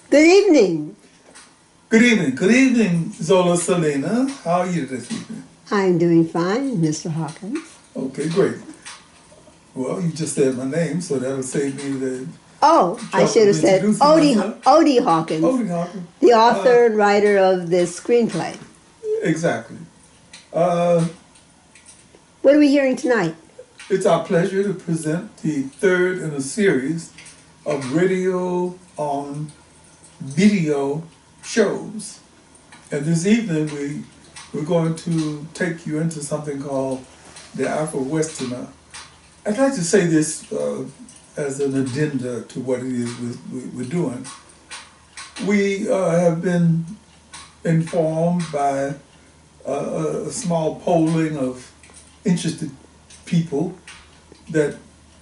Good evening. Good evening. Good evening, Zola Salena. How are you this evening? I'm doing fine, Mr. Hawkins. Okay, great. Well, you just said my name, so that'll save me the Oh, I trouble should have of said introducing myself. Odie Hawkins, Odie Hawkins. the author and writer of this screenplay. Exactly. Uh, What are we hearing tonight? it's our pleasure to present the third in a series of radio on video shows. And this evening we're going to take you into something called the Afro-Westerner. I'd like to say this as an addenda to what it is we're doing. We have been informed by a small polling of interested people that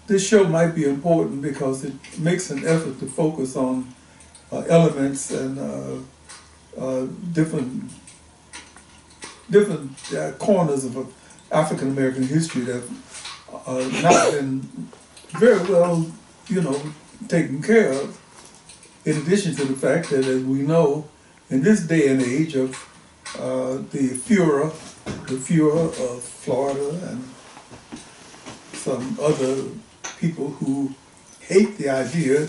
this show might be important because it makes an effort to focus on elements and different corners of African American history that not been very well, taken care of. In addition to the fact that, as we know, in this day and age of the furor of Florida and some other people who hate the idea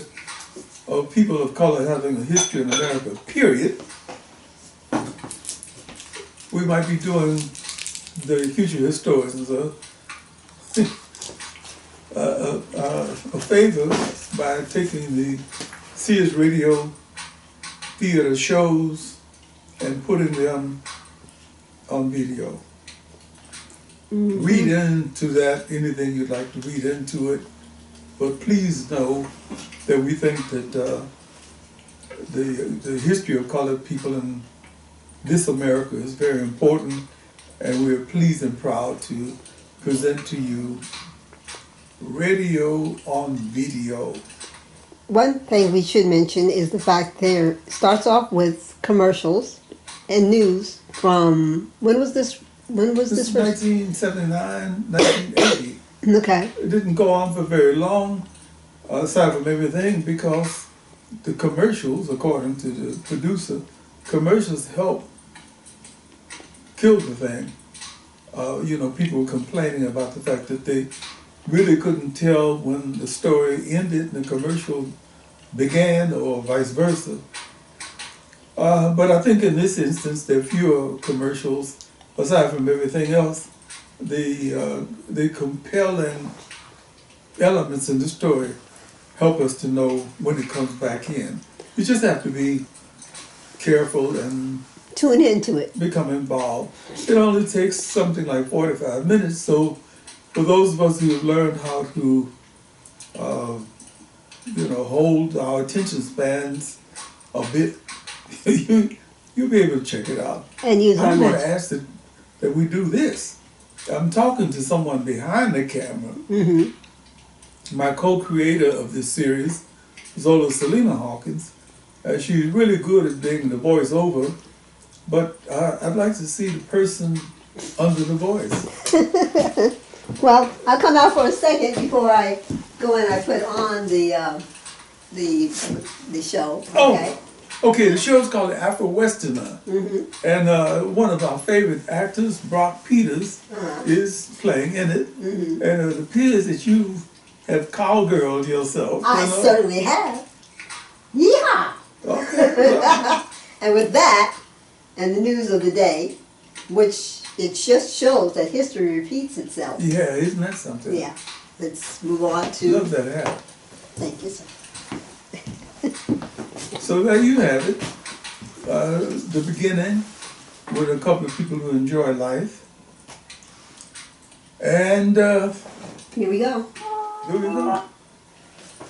of people of color having a history in America, period, we might be doing the future historians a favor by taking the Sears radio theater shows and putting them on video. Mm-hmm. Read into that anything you'd like to read into it, but please know that we think that the history of colored people in this America is very important, and we're pleased and proud to present to you radio on video. One thing we should mention is the fact there starts off with commercials and news from, when was this? This is 1979, 1980. Okay. It didn't go on for very long, aside from everything, because the commercials, according to the producer, commercials helped kill the thing. People were complaining about the fact that they really couldn't tell when the story ended and the commercial began, or vice versa. But I think in this instance, there are fewer commercials. Aside from everything else, the compelling elements in the story help us to know when it comes back in. You just have to be careful and tune into it. Become involved. It only takes something like 45 minutes, so for those of us who have learned how to, hold our attention spans a bit, you'll be able to check it out. And use our I'm going to ask that we do this. I'm talking to someone behind the camera. Mm-hmm. My co-creator of this series, Zola Salena-Hawkins. She's really good at being the voiceover, but I'd like to see the person under the voice. Well, I'll come out for a second before I go and I put on the show. Okay? Okay, the show's called the Afro-Westerner. Mm-hmm. And one of our favorite actors, Brock Peters, is playing in it. Mm-hmm. And it appears that you have cowgirled yourself. I certainly have. Yeehaw! Okay. And with that, and the news of the day, which it just shows that history repeats itself. Yeah, isn't that something? Yeah. Let's move on to... Love that hat. Thank you, sir. So there you have it. The beginning with a couple of people who enjoy life. And... here we go. Here we go.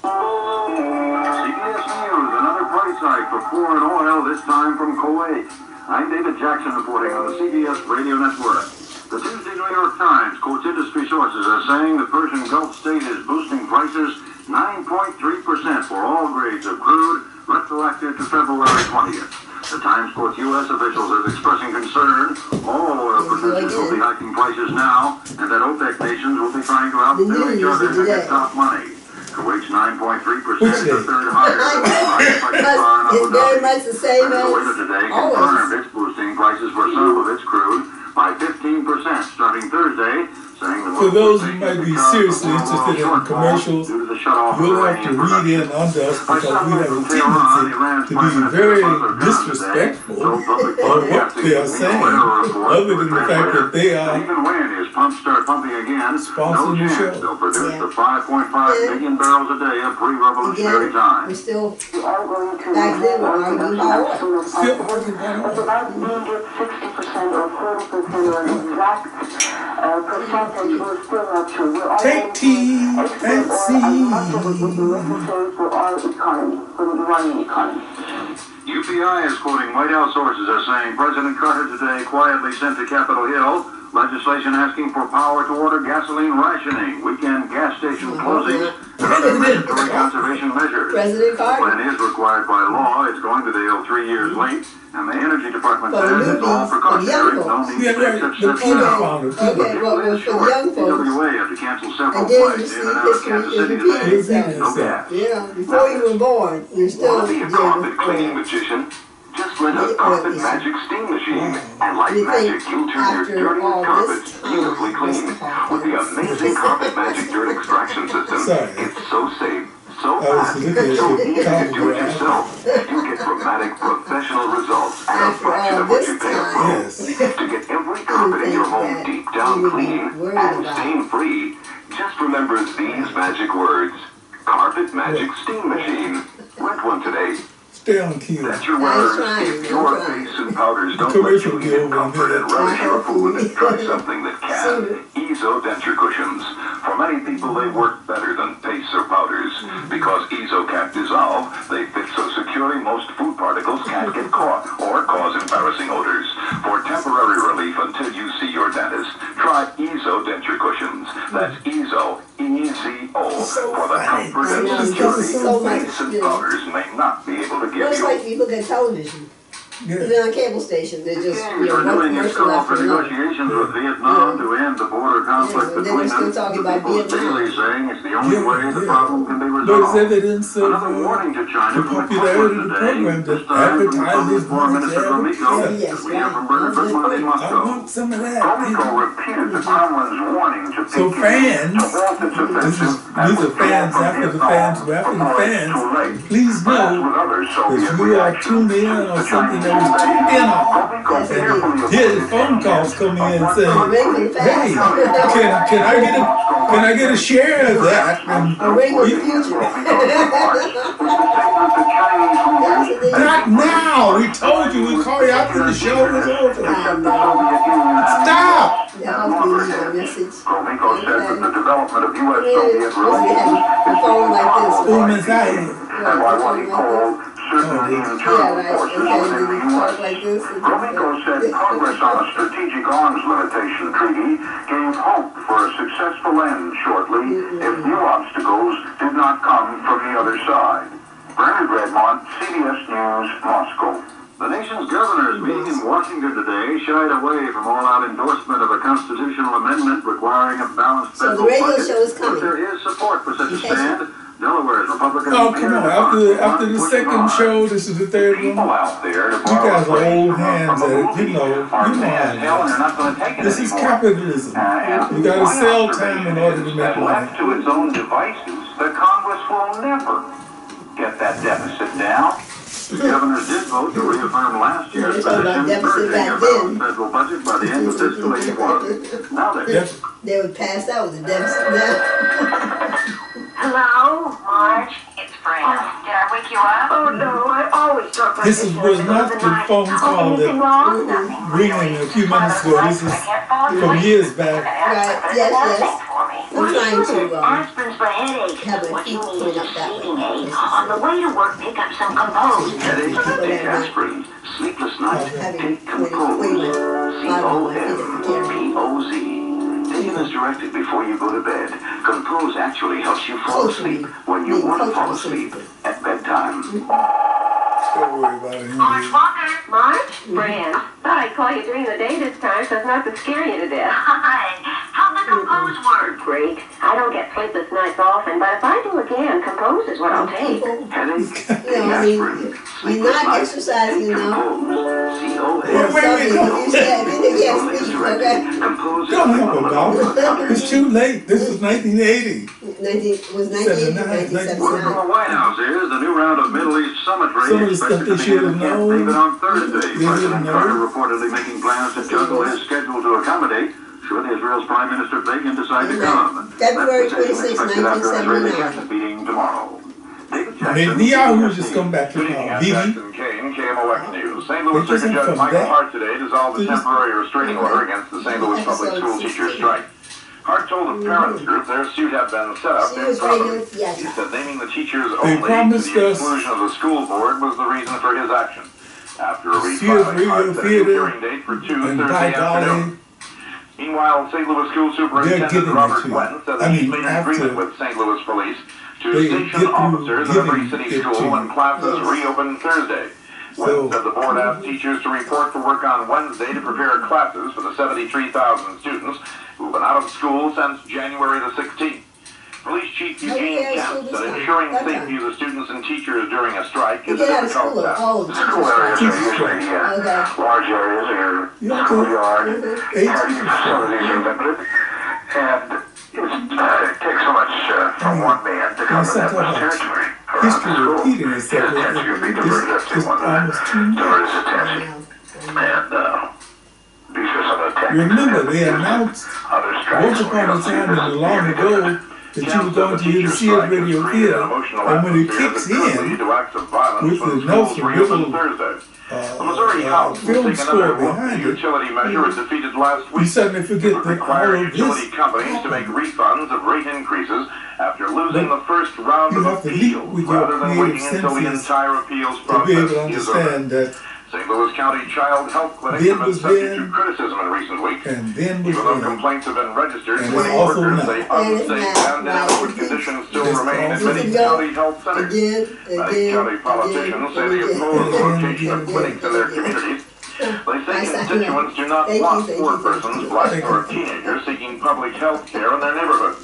CBS News, another prey site for foreign oil, this time from Kuwait. I'm David Jackson reporting on the CBS Radio Network. The Tuesday New York Times quotes industry sources as saying the Persian Gulf state is boosting prices 9.3% for all grades of crude, retroactive to February 20th. The Times quotes U.S. officials as expressing concern all oil producers will be hiking prices now, and that OPEC nations will be trying to outdo each other to get top money. Kuwait's 9.3% is the third highest of the highest by far in It's very much the same Venezuela as today always. confirmed it's boosting prices for some of its crude by 15% starting Thursday, saying the For those who move might be because seriously of interested in shortfall commercials, due to the shutoff of you'll have to Iranian read in production. under us By because we sunrise have a from Tehran, tendency Iran's to Prime be Minister very Buzzer Ghani disrespectful today told public on what broadcasting they are that saying, weather reports other were than the fact that they transmitted. are Even when his pumps start pumping again, no sponsoring the chance show. they'll produce Yeah. the 5.5 million barrels a day of pre-revolutionary Again, time. we're still, We are going to back then, we're arguing about as soon oil. as Still possible. arguing about But oil. without being it 60% or 40% or an exact percentage, we're still not sure. We're all Take going tea to export and oil see. as much as it would be necessary for our economy, for the Iranian economy. UPI is quoting White House sources as saying President Carter today quietly sent to Capitol Hill legislation asking for power to order gasoline rationing, weekend gas station closings, and other mandatory conservation measures. President The Carter. plan is required by law. It's going to the Hill 3 years late, and the Energy Department For the says it's all newbies, for the precautionary. young No folks. need Yeah, to take right. such The steps peanut now. powder. Okay, Peanut. well, Fuel is for the short. young folks. TWA have to cancel several And then you flights see in and out of history Kansas is City repeating today. itself. No gas. Yeah, before you were born, you're still Want to be a dealing carpet with cleaning oil. magician? Just rent a Yeah, carpet yeah. magic steam machine. Wow. And like You think magic, you'll turn your after dirtiest all carpets this time, beautifully clean. Mr. Hawkins. With the amazing Carpet Magic Dirt Extraction System, Sorry. it's so safe, so I was fast, looking at so your easy to copy do it there. yourself. You get dramatic professional results at a After fraction all of what this you pay a time. pro. Yes. To get every carpet in your think home that deep you down would be clean worried and about. stain-free, just remember these magic words. Carpet Magic Steam Machine. Rent one today. Stay on cue. That's your I'm words. trying, If I'm your trying. base and powders don't commercial let you deal eat in comfort and relish your food, try something that can. Ezo denture cushions. For many people, they work better than pastes or powders. Because Ezo can't dissolve, they fit so securely most food particles can't get caught or cause embarrassing odors. For temporary relief until you see your dentist, try Ezo denture cushions. That's Ezo, E-Z-O, for the comfort I and know, security this is so much, pastes and you know. powders may not be able to give Well, it's you. like you look at television, Yeah. even on cable stations, they're just, you James know, one renewing its commercial call after for another. negotiations with Vietnam to end the border conflict Yeah, and then between they're still them. talking The about People's Vietnam. Daily saying it's the only way the Yeah. problem can be But it's resolved. evidence of Another warning to China the from the popularity of the today, program this that time from the advertises Foreign money Minister to Gromyko. advertise. Yes, We hear right. from Bernard That's a good Goodman in point. I Moscow. want some of that. Gromyko repeated the Kremlin's warning to So Peking fans, to halt its offensive and these are withdraw fans from after the Vietnam fans who after the before it's fans. too late. Please As know with other that Soviet you are reactions tuned in since on the something Chinese that was invasion, in on. Gromyko Yes, carefully His avoided phone calls any come hint in of what saying, could Ring be the hey, past. can I get a share of that? And A ring of the you- future. Not not now. We told you. We called you after the show was over. Stop. That must be a message. Gromyko said that the development of Yeah, U.S.-Soviet it's supposed to be relations having a is phone like this. Oh, Miss I. and by what he called certain Oh, internal Yeah, right. forces Okay, within then the you talk U.S. like this. Gromyko said progress on a strategic arms limitation treaty gave hope for a successful end shortly if new obstacles did not come from the other side. Bernard Redmond, CBS News, Moscow. The nation's governors meeting in Washington today shied away from all-out endorsement of a constitutional amendment requiring a balanced So the federal radio budget. show is But coming. there is support for such a Okay. stand. Delaware's Republican. Oh, come on. After the second show, this is the third People one. out there, You guys are old hands at it. You know how it is. This is capitalism. You gotta sell time in order to make money. Left to its own devices, the Congress will never get that deficit down. The governors did vote to reaffirm last year's They talked about position, deficit urging back a balanced then. federal budget by the end of fiscal 81. Now they're Yep. They would pass out with the deficit now. Hello, Marge. It's Fran. Did I wake you up? Oh no, I always talk like This this. was not the phone call Anything that wrong? Nothing. ringing a few minutes ago. This is from years back. Right, yes, yes. I'm trying to Aspirin's for headache. have a What you heat need point is a up that way. sleeping aid. On the way to work, pick up some Compose. Headache, take aspirin. Sleepless night, having take pointed Compose. C-O-M-P-O-Z. C-O-M-P-O-Z. Taken as directed before you go to bed, Compose actually helps you fall asleep when you want to fall asleep at bedtime. Don't worry about it. Marge Walker. Marge? Fran. Thought I'd call you during the day this time so as not to scare you to death. Hi. How'd the Compose work? Great. I don't get sleepless nights often, but if I do again, Compose is what I'll take. Headache, take Yeah, I mean, aspirin. You're not exercising, you know. Wait, wait, You said, yes, okay. don't have a golf. It's too late. This was 1980. Was 1980 Word from the White House is the new round of Middle East summit Some of the raid stuff expected they to should begin in have Camp known. David on Thursday. They didn't President know. Carter reportedly making plans to juggle his schedule to accommodate should Israel's Prime Minister Begin decide to come. February That decision 26, expected after an Israeli 1979. cabinet meeting tomorrow. David Netanyahu just come back to Good evening, I'm Bibi. Jackson Kane, KMOX News. St. Louis They just Circuit Judge come Michael back. Hart today dissolved a They just- temporary restraining order against the St. Louis public Episode school teacher 16. strike. Hart told the parents group their suit had been set up Sears improperly. Radio Theater. He said naming the teachers They only to promised the us- exclusion of the school board was the reason for his action. After a Sears refiling, Radio Hart set a new Theater, hearing date for And Thursday by golly, afternoon. Meanwhile, St. Louis School They're Superintendent giving it Robert to you. Gwen said I that he's mean, made an after agreement with St. Louis Police to they station get through officers at every giving city it to school when you. classes Yes. reopen Thursday. Gwen So- said the board asked teachers to report for work on Wednesday to prepare classes for the 73,000 students who've been out of school since January the 16th. Police Chief Oh, Eugene yeah, Kemp school this said time. ensuring That safety time. of the students and teachers during a strike You is a get out of difficult school. task. Oh, The school areas are usually Okay. large areas or Yeah, schoolyard. Eight Facilities are limited, and it takes so much from one man to cover that much territory around the history school. repeating His itself. attention would be diverted It's to one almost too much. divert his attention. And these are some of the tactics Remember, that they use announced other strikes. once upon a time in the long ago that you were going to hear the Sears Radio Theater, and when it kicks in with the Nelson Riddle The Missouri House will film take score another behind it, utility measure it defeated last you week. suddenly forget It would that require all of utility this companies to make refunds of rate increases after losing the first round you of have to leap appeals, with your rather than creative waiting until the senses entire appeals to be able to process is over. understand that St. Louis County Child Health Clinics then have been was subject to then, criticism in recent weeks. and then was Even though then. complaints have been registered, And clinic it's also workers now. say unsafe and inadequate conditions still It's remain in also many now. county health centers. Many county politicians say they oppose the location of clinics in their communities. They say constituents do not want poor persons, black or teenagers, seeking public health care in their neighborhoods.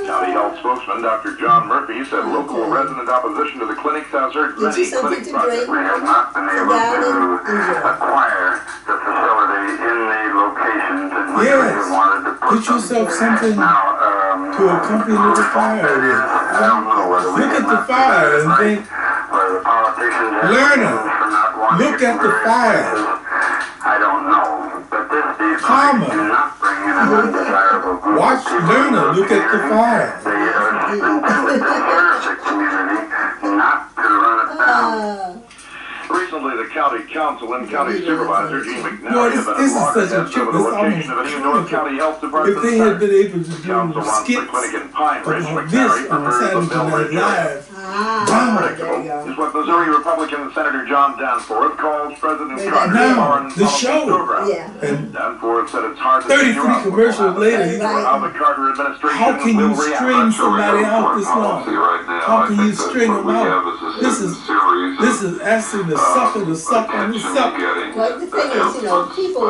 County health spokesman Dr. John Murphy said local resident opposition to the clinics has hurt Get you many something clinic to projects. drink. We have not been able to acquire the facility in the locations in which Yes. we wanted to put Get yourself something Now, to accompany the fire with. I don't know whether we Look have at the not fire done it and right, think, whether the politicians have Learner, reasons for not wanting look it at the very fire. expensive. I don't know, but these Farmer, do not bring in an undesirable group watch, of people learner, to look at the community. fire. They are intended to serve the community, not to run it down. Recently, the county council and county supervisor, Gene Boy, McNally, this have been is at such a loggerheads trip. over the It's location of a new North County Health If Department they had center. been able to The council do wants the skits clinic in Pine Ridge. about McNally this on prefers the Saturday Mill Night Ridge area. Live, Unpredictable is what Missouri Republican Senator John Danforth calls President Carter's Now, foreign the policy show. program. Yeah. and Danforth said it's hard to 33 figure out commercials later, or how the Carter administration how can you will react. string somebody out this long? How can you string them out? This is asking the sucker to suck on the sucker. Well, the thing is, you know, people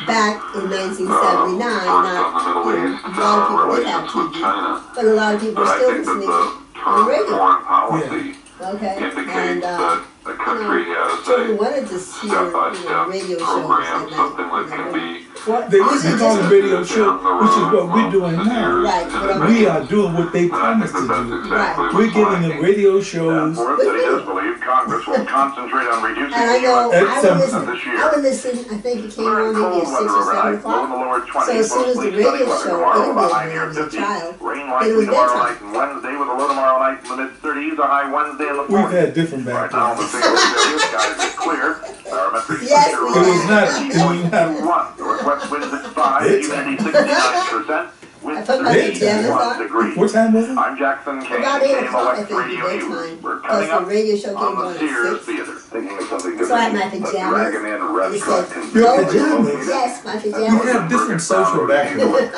back in 1979, not, you know, a lot of people did have TV, but a lot of people were still listening on the radio. Yeah. Okay, indicates and that the country has children a wanted to hear, step-by-step radio shows program, at something that night. can be They call it radio show, which is what we're doing now. Right, but We are doing what they promised to do. We're giving them radio shows. Danforth said he does believe Congress will concentrate on reducing And I the know, U.S. At I some would point. listen, I would listen, I think it came on maybe at 6 or 7 o'clock. So as soon as the radio show ended when I was a child, Rain it likely was tomorrow bedtime. night and Wednesday with a low tomorrow night in the mid-30s, a high Wednesday in the 40s. We've had different Right now, the backgrounds. single area skies are clear. Barometric Yes, pressure we It was not, have. it was not. Northwest winds at 5, humidity 69%. With I put my pajamas 31 on. degrees. What time was it? I'm Jackson Kane, About 8 o'clock, I KMOX think, Radio bedtime. News. We're Because coming the up radio show came on on the at Sears 6. Theater. Thinking of something So I had different. my A pajamas. Dragon Inn And it restaurant said, Your go to, pajamas? yes, my You pajamas. have different social backgrounds.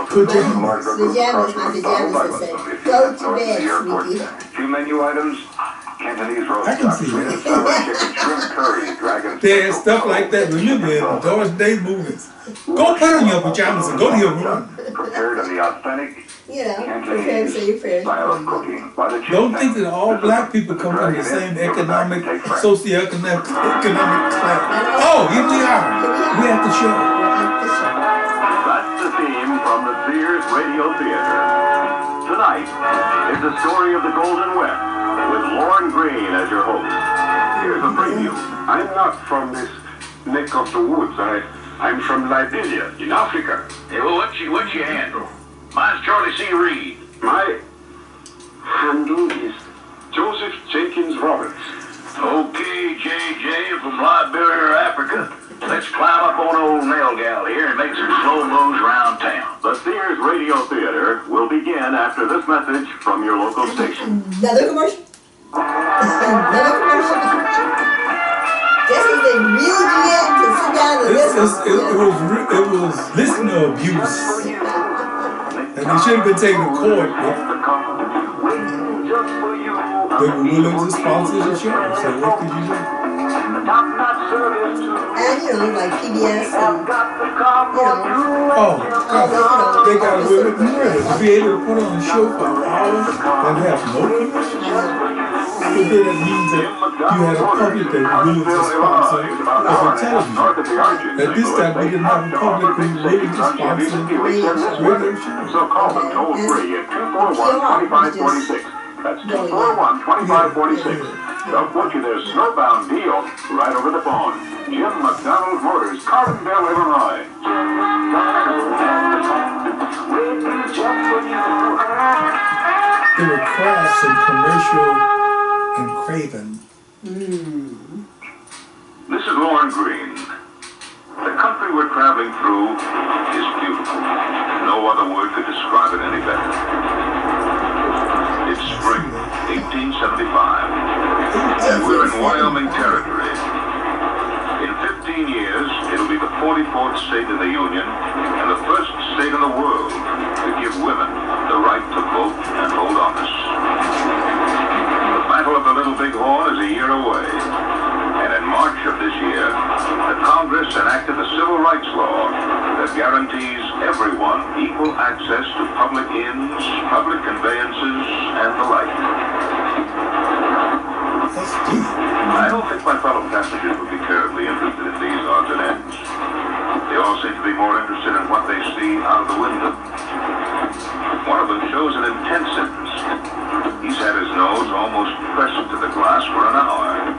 Pajamas. Pajamas, my pajamas that said, go to bed, sweetie. Two menu items. Cantonese roast I can duck, see sweet that. and sour chicken, shrimp curry, dragon. There's stuff like that. Remember in Doris Day movies. Go put on your pajamas and go to your room. Prepared in the authentic you know, prepare to say your prayers. Don't think that all black people come from the same economic, socioeconomic class. Oh, here we are. We're at the show. That's the theme from the Sears Radio Theater. Tonight is the story of the Golden West with Lauren Green as your host. Here's a preview. I'm not from this neck of the woods. I'm from Liberia in Africa. Hey, well, what's your handle? Mine's Charlie C. Reed. My handle is Joseph Jenkins Roberts. Okay, JJ from Liberia, Africa. Let's climb up on old Nell Gal here and make some slow moves around town. The Sears Radio Theater will begin after this message from your local station. Another commercial? Another commercial? This is the real Juliet to sit down and listen. It was listener abuse. And they should have been taken to court. They were willing to sponsor the show, so what could you do? And you know, like PBS and, you know. Oh, God, they got away with murder. To be able to put on a show for an hour and have no commercials. So then it means that you had a public that was willing to sponsor other television. At this time, we didn't have a public who was willing to sponsor radio shows. So call them toll free at 241-2546. That's 241-2546. Don't put you their snowbound deal right over the phone. Jim McDonald Motors, Carbondale, Illinois. They were crass and commercial and craven. This is Lauren Green. The country we're traveling through is beautiful. No other word could describe it any better. It's spring, 1875. And we're in Wyoming territory. In 15 years, it'll be the 44th state in the Union and the first state in the world to give women the right to vote and hold office. The Battle of the Little Bighorn is a year away. And in March of this year, the Congress enacted the Civil Rights Law that guarantees everyone equal access to public inns, public conveyances, and the like. I don't think my fellow passengers would be terribly interested in these odds and ends. They all seem to be more interested in what they see out of the window. One of them shows an intense interest. He's had his nose almost pressed to the glass for an hour.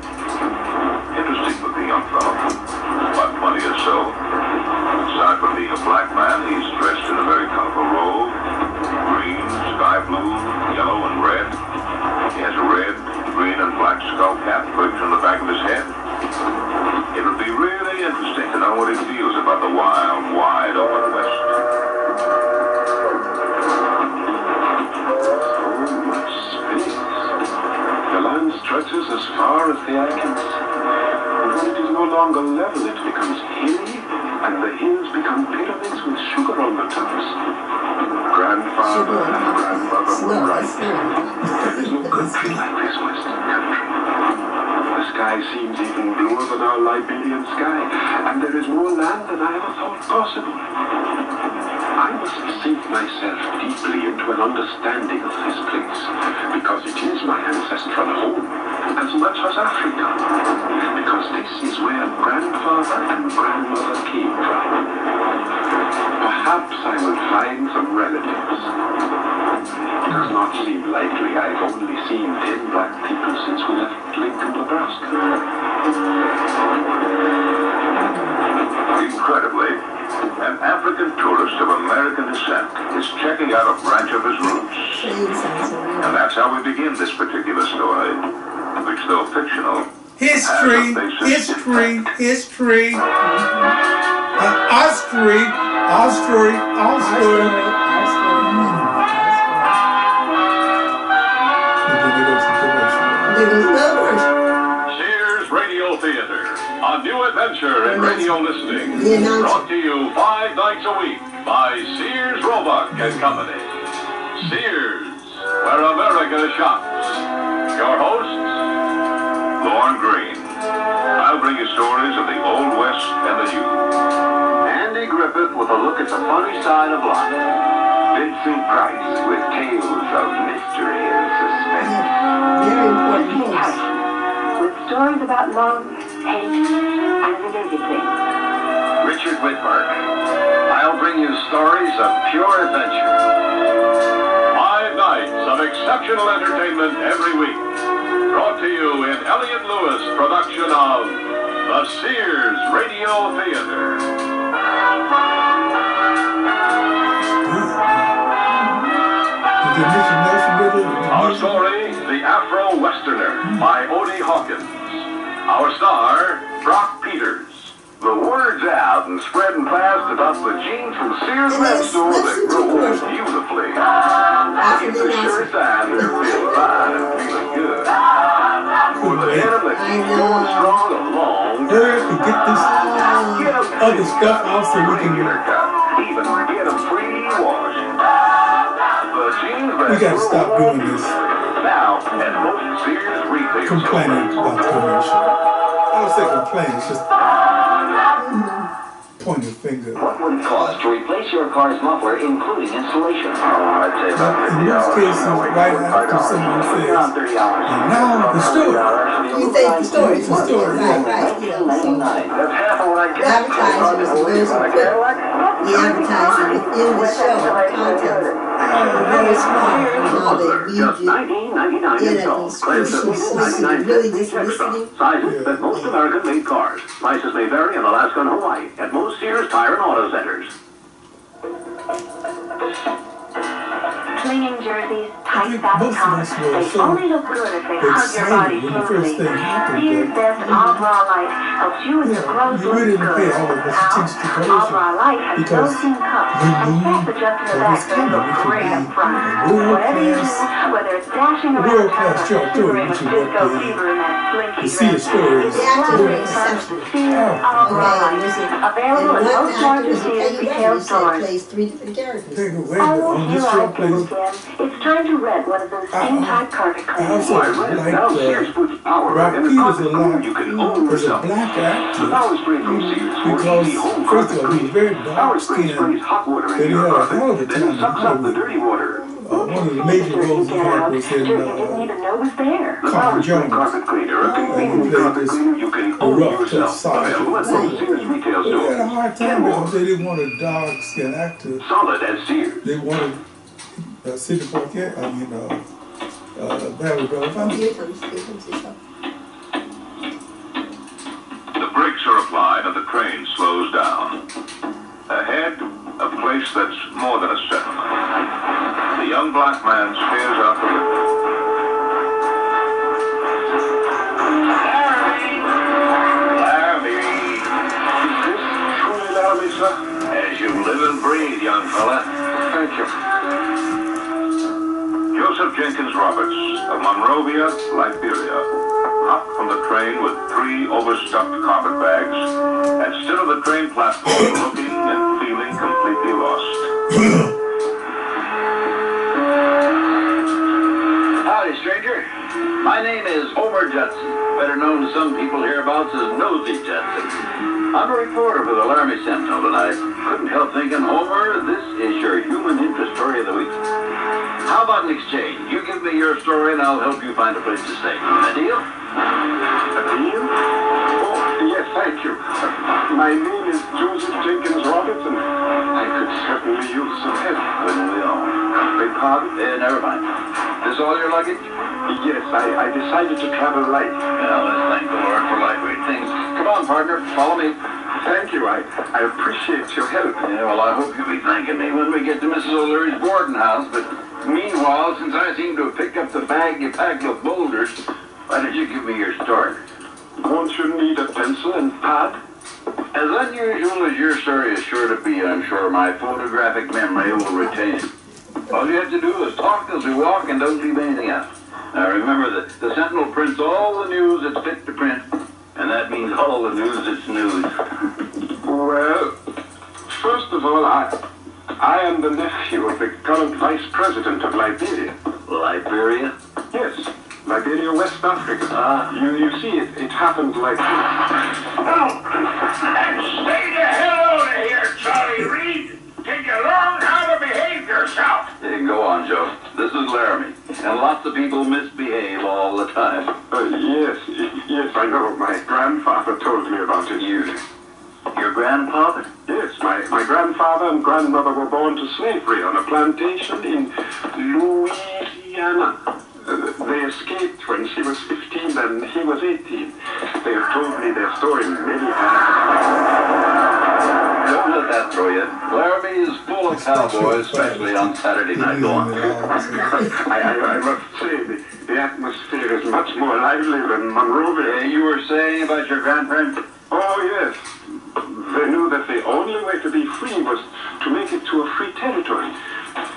Interesting looking young fellow, about 20 or so. Aside from being a black man, he's dressed in a very colorful robe. Green, sky blue, yellow, and red. He has a red, green, and black skull cap perched on the back of his head. It would be really interesting to know what he feels about the wild, wide open West. So much space. The land stretches as far as the eye can see. And when it is no longer level, it becomes hilly, and the hills become pyramids with sugar on the tops. Grandfather and grandmother were right. There is no country like this western country. The sky seems even bluer than our Liberian sky, and there is more land than I ever thought possible. I must sink myself deeply into an understanding of this place, because it is my ancestral home, as much as Africa, because this is where grandfather and grandmother came from. Perhaps I will find some relatives. It does not seem likely. I've only seen 10 black people since we left Lincoln, Nebraska. Incredibly, an African tourist of American descent is checking out a branch of his roots. And that's how we begin this particular story, which, though fictional, History. Sears Radio Theater, a new adventure in radio listening. Brought to you 5 nights a week by Sears Roebuck and Company. Sears, where America shops. Your hosts, Lauren Green. I'll bring you stories of the Old West and the New. Andy Griffith with a look at the funny side of life. Vincent Price with tales of mystery and suspense. Very important books. With stories about love, hate, and related things. Richard Whitmark. I'll bring you stories of pure adventure. 5 nights of exceptional entertainment every week. Brought to you in Elliott Lewis production of the Sears Radio Theater. Our story, The Afro-Westerner by Odie Hawkins. Our star, Brock Peters. The word's out and spreading fast about the jeans from Sears men's store that grow beautifully. It's a sure sign they're feeling fine and feeling good. With a denim that keeps going strong along. Hurry to get this other stuff off so we can even get them pre-washed. The jeans that we gotta stop doing this. Now, at most Sears retail complaining about the commercial. I don't say complain, it's just point your finger. What would it cost to replace your car's muffler, including installation? I'd say about In most cases, right after someone says, and now the story. You think the story is The story, right, right. You know, so that's half of what I get. advertising is very important. The advertising within the show, content, very smart on how they read you in at these crucial listening, really just listening. Sizes fit most American-made cars. Prices may vary in Alaska and Hawaii at most Sears Tire and Auto Centers. Clinging jerseys, I tight think satin most of us tops, were they so only look good if they hug your body excited when the first smoothly. thing happened. Sears Best All Bra Light helps you and your clothes You look really didn't good. pay all of this attention to All Bra Light has because built-in cups we and knew straps adjust in the what was back so you look coming. great up front. It would be Whatever you do, world-class- whether it's dashing around world-class town job or doing shivering what with you want disco to do. fever in that slinky To see a dress, story is The actors were good. exceptional. Sears All Bra Light. Available And at one most actor larger was Sears Peggy retail Evans, stores. plays 3 different characters. Take away I on won't this hear show, all please. again. It's time to rent one of those skin-tight carpet I cleaners. also like Rob Peters a lot You can own as a yourself. black actor Power spray from Sears for because, easy home first of all, he was very Power dark spray skinned. sprays hot water Then in he your had a carpet, hell of a then time sucks in up the Hollywood. dirty water. One of the major roles he had was in didn't even know was there. The Carl Power Spray Jones. carpet cleaner, a And he convenient played carpet this cleaner you can own rough, tough yourself. side. Available at most Sears retail They had a stores. hard time because they didn't want a dark skinned actor. Solid at Sears. They wanted Sidney Poitier, Barry Belafonte. Here comes the show. The brakes are applied and the train slows down. Ahead, a place that's more than a settlement. The young black man stares out the window. Larry! Is this truly Larry, sir? As you live and breathe, young fella. Thank you. Joseph Jenkins Roberts of Monrovia, Liberia, hopped from the train with 3 overstuffed carpet bags and stood on the train platform looking and feeling completely lost. Howdy, stranger. My name is Homer Judson, better known to some people hereabouts as Nosy Judson. I'm a reporter for the Laramie Sentinel, and I couldn't help thinking, Homer, this is your human interest story of the week. How about an exchange? You give me your story, and I'll help you find a place to stay. A deal? A deal? Oh, yes, thank you. My name is Joseph Jenkins Roberts, and I could certainly use some help. Wouldn't we all? Beg pardon? Never mind. This all your luggage? Yes, I decided to travel light. Well, let's thank the Lord for lightweight things. Come on, partner. Follow me. Thank you. I appreciate your help. Yeah, well, I hope you'll be thanking me when we get to Mrs. O'Leary's boarding house, but meanwhile, since I seem to have picked up the bag you packed with boulders, why don't you give me your story? Won't you need a pencil and pad? As unusual as your story is sure to be, I'm sure my photographic memory will retain it. All you have to do is talk as we walk and don't leave anything out. Now remember that the Sentinel prints all the news that's fit to print, and that means all the news that's news. Well, first of all, I am the nephew of the current vice president of Liberia. Liberia? Yes, Liberia, West Africa. You see, it happened like this. Oh, and stay the hell out of here, Charlie Reed. Did you learn how to behave yourself? Okay, go on, Joe. This is Laramie, and lots of people misbehave all the time. Yes, I know. My grandfather told me about it. Your grandfather? Yes, my grandfather and grandmother were born to slavery on a plantation in Louisiana. They escaped when she was 15 and he was 18. They have told me their story many times. Don't let that throw you. Laramie is full of cowboys, especially on Saturday night. Go on. I must say, the atmosphere is much more lively than Monrovia. You were saying about your grandparents? Oh, yes. They knew that the only way to be free was to make it to a free territory.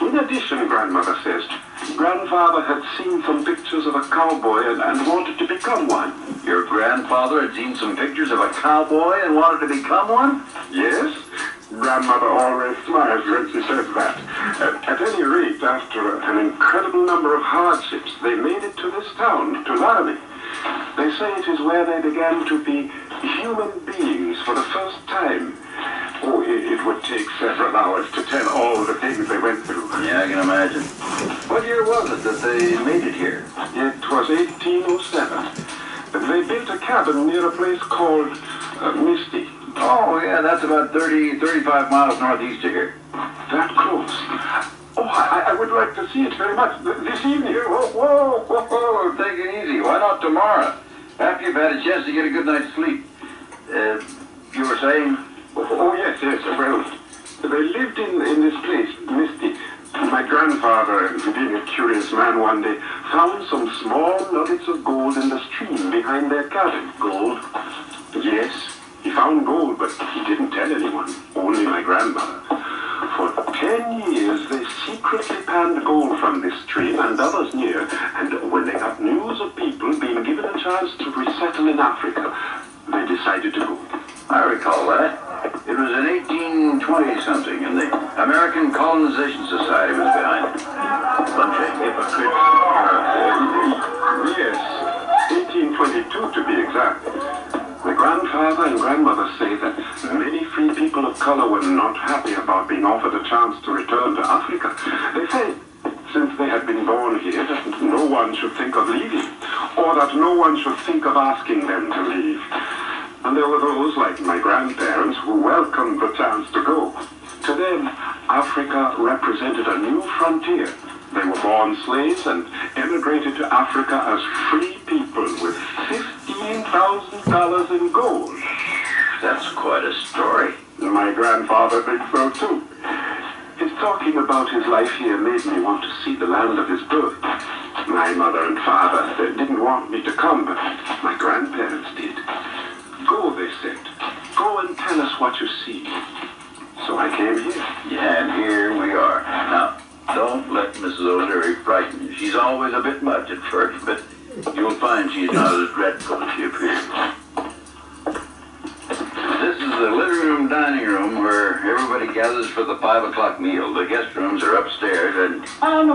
In addition, grandmother says, grandfather had seen some pictures of a cowboy and wanted to become one. Your grandfather had seen some pictures of a cowboy and wanted to become one? Yes. Grandmother always smiles when she says that. At any rate, after an incredible number of hardships, they made it to this town, to Laramie. They say it is where they began to be human beings for the first time. Oh, it would take several hours to tell all the things they went through. Yeah, I can imagine. What year was it that they made it here? It was 1807. They built a cabin near a place called Misty. Oh, yeah, that's about 35 miles northeast of here. That close. Oh, I would like to see it very much. This evening. Whoa, take it easy. Why not tomorrow? After you've had a chance to get a good night's sleep. You were saying? Oh, yes. Well, they lived in this place, Misty. My grandfather, being a curious man one day, found some small nuggets of gold in the stream behind their cabin. Gold? Yes, he found gold, but he didn't tell anyone, only my grandmother. For 10 years, they secretly panned gold from this stream and others near, and when they got news of people being given a chance to resettle in Africa, they decided to go. I recall that. It was in 1820-something, and the American Colonization Society was behind it. Bunch of hypocrites. Yes, 1822 to be exact. My grandfather and grandmother say that many free people of color were not happy about being offered a chance to return to Africa. They say, since they had been born here, that no one should think of leaving, or that no one should think of asking them to leave. And there were those, like my grandparents, who welcomed the chance to go. To them, Africa represented a new frontier. They were born slaves and emigrated to Africa as free people with $15,000 in gold. That's quite a story. My grandfather thinks so too. His talking about his life here made me want to see the land of his birth. My mother and father didn't want me to come, but my grandparents did. Go, they said. Go and tell us what you see. So I came here. Yeah, and here we are. Now, don't let Mrs. O'Leary frighten you. She's always a bit much at first, but you'll find she's not as dreadful as she appears. This is the living room, dining room, where everybody gathers for the 5 o'clock meal. The guest rooms are upstairs, and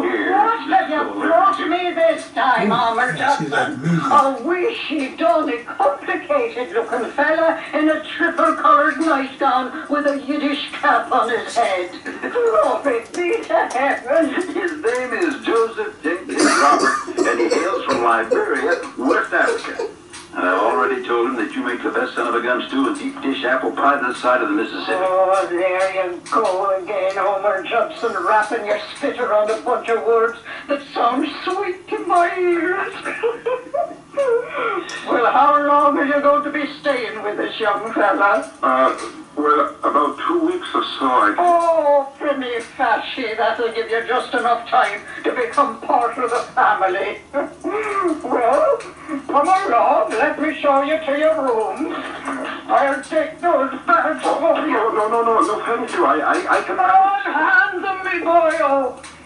here... what have you brought me this time, Armour Johnson? A wishy, dolly, complicated-looking fella in a triple-coloured nightgown with a Yiddish cap on his head. Glory be to heaven! His name is Joseph Jenkins Roberts, and he hails from Liberia, West Africa. And I've already told him that you make the best son of a gun stew and deep dish apple pie this side of the Mississippi. Oh, there you go again, Homer Judson, wrapping your spit around a bunch of words that sound sweet to my ears. Well, how long are you going to be staying with this young fella? Well, about 2 weeks or so, Oh, Primmy Fashy, that'll give you just enough time to become part of the family. Well, come along, let me show you to your room. I'll take those bags for you. No, thank you. I can... Don't hand them me, boy.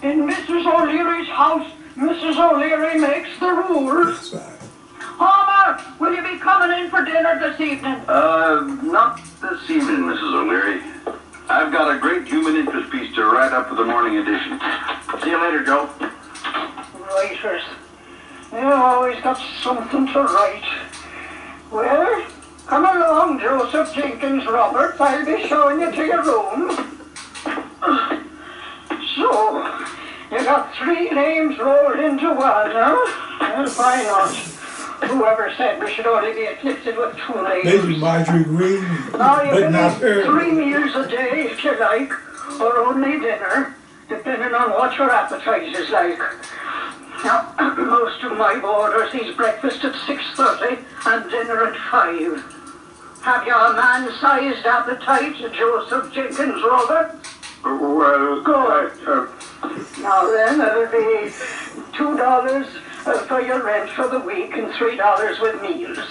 In Mrs. O'Leary's house, Mrs. O'Leary makes the rules. That's right. Homer, will you be coming in for dinner this evening? Not this evening, Mrs. O'Leary. I've got a great human interest piece to write up for the morning edition. See you later, Joe. Writers. They always got something to write. Well, come along, Joseph Jenkins Roberts. I'll be showing you to your room. So, you I got 3 names rolled into one, huh? Well, why not? Whoever said we should only be afflicted with 2 names? Maybe Marjorie Green, Now you but can not eat her. 3 meals a day if you like, or only dinner, depending on what your appetite is like. Now, most of my boarders eat breakfast at 6:30 and dinner at 5. Have you a man-sized appetite, Joseph Jenkins Roberts? Well, Good. Now then, it'll be $2 for your rent for the week and $3 with meals.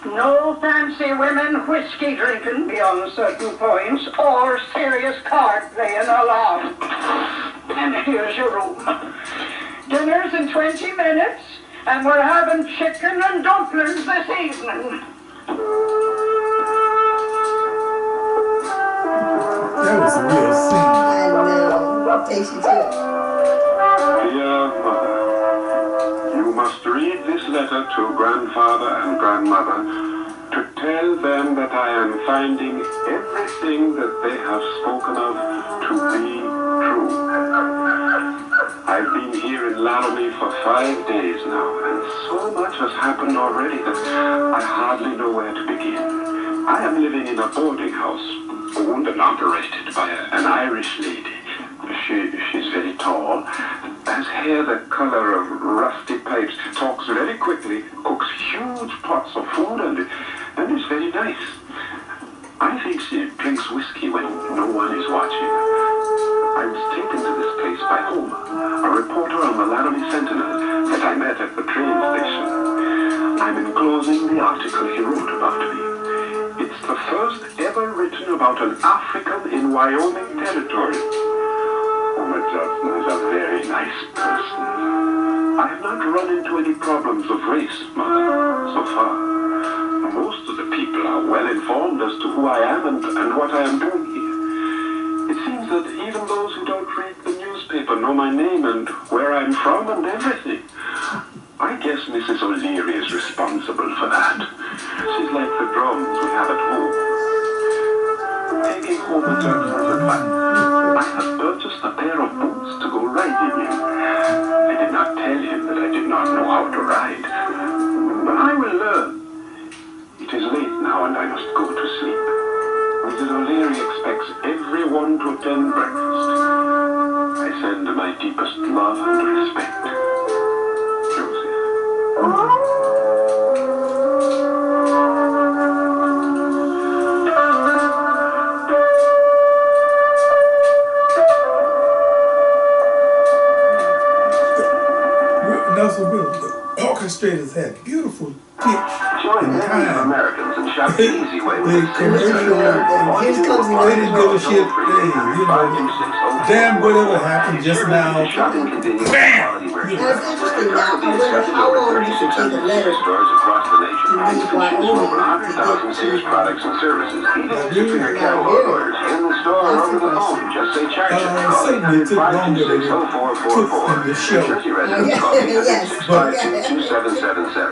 No fancy women whiskey drinking beyond certain points or serious card playing allowed. And here's your room. Dinner's in 20 minutes, and we're having chicken and dumplings this evening. That was a real scene. I know. Takes you to it. Dear Mother, you must read this letter to Grandfather and Grandmother to tell them that I am finding everything that they have spoken of to be true. I've been here in Laramie for 5 days now, and so much has happened already that I hardly know where to begin. I am living in a boarding house, owned and operated by an Irish lady. She's very tall, has hair the color of rusty pipes, talks very quickly, cooks huge pots of food, and is very nice. I think she drinks whiskey when no one is watching. I was taken to this place by Homer, a reporter on the Laramie Sentinel that I met at the train station. I'm enclosing the article he wrote about me. It's the first ever written about an African in Wyoming territory. Homer Johnson is a very nice person. I have not run into any problems of race, Mother, so far. Most of the people are well informed as to who I am and what I am doing here. It seems that even those who don't read the newspaper know my name and where I'm from and everything. I guess Mrs. O'Leary is responsible for that. She's like the drums we have at home. Taking Homer Johnson's advice, I have purchased a pair of boots to go riding in. I did not tell him that I did not know how to ride, but I will learn. It is late now and I must go to sleep. Mrs. O'Leary expects everyone to attend breakfast. I send my deepest love and respect. Joseph. Nelson Williams, the orchestrators had beautiful pitch Join and Native time. Americans and shop the easy way with The commercial, they didn't give a shit. Damn, whatever happened just now. Bam! Now, it's interesting now. I wonder how long you should take a letter stores across the nation. to leave Wyoming Over 100,000 Sears products and services. Even superior catalog orders in the store or over the phone. Just say charge it. Certainly it took longer than it took in the show. Yes. But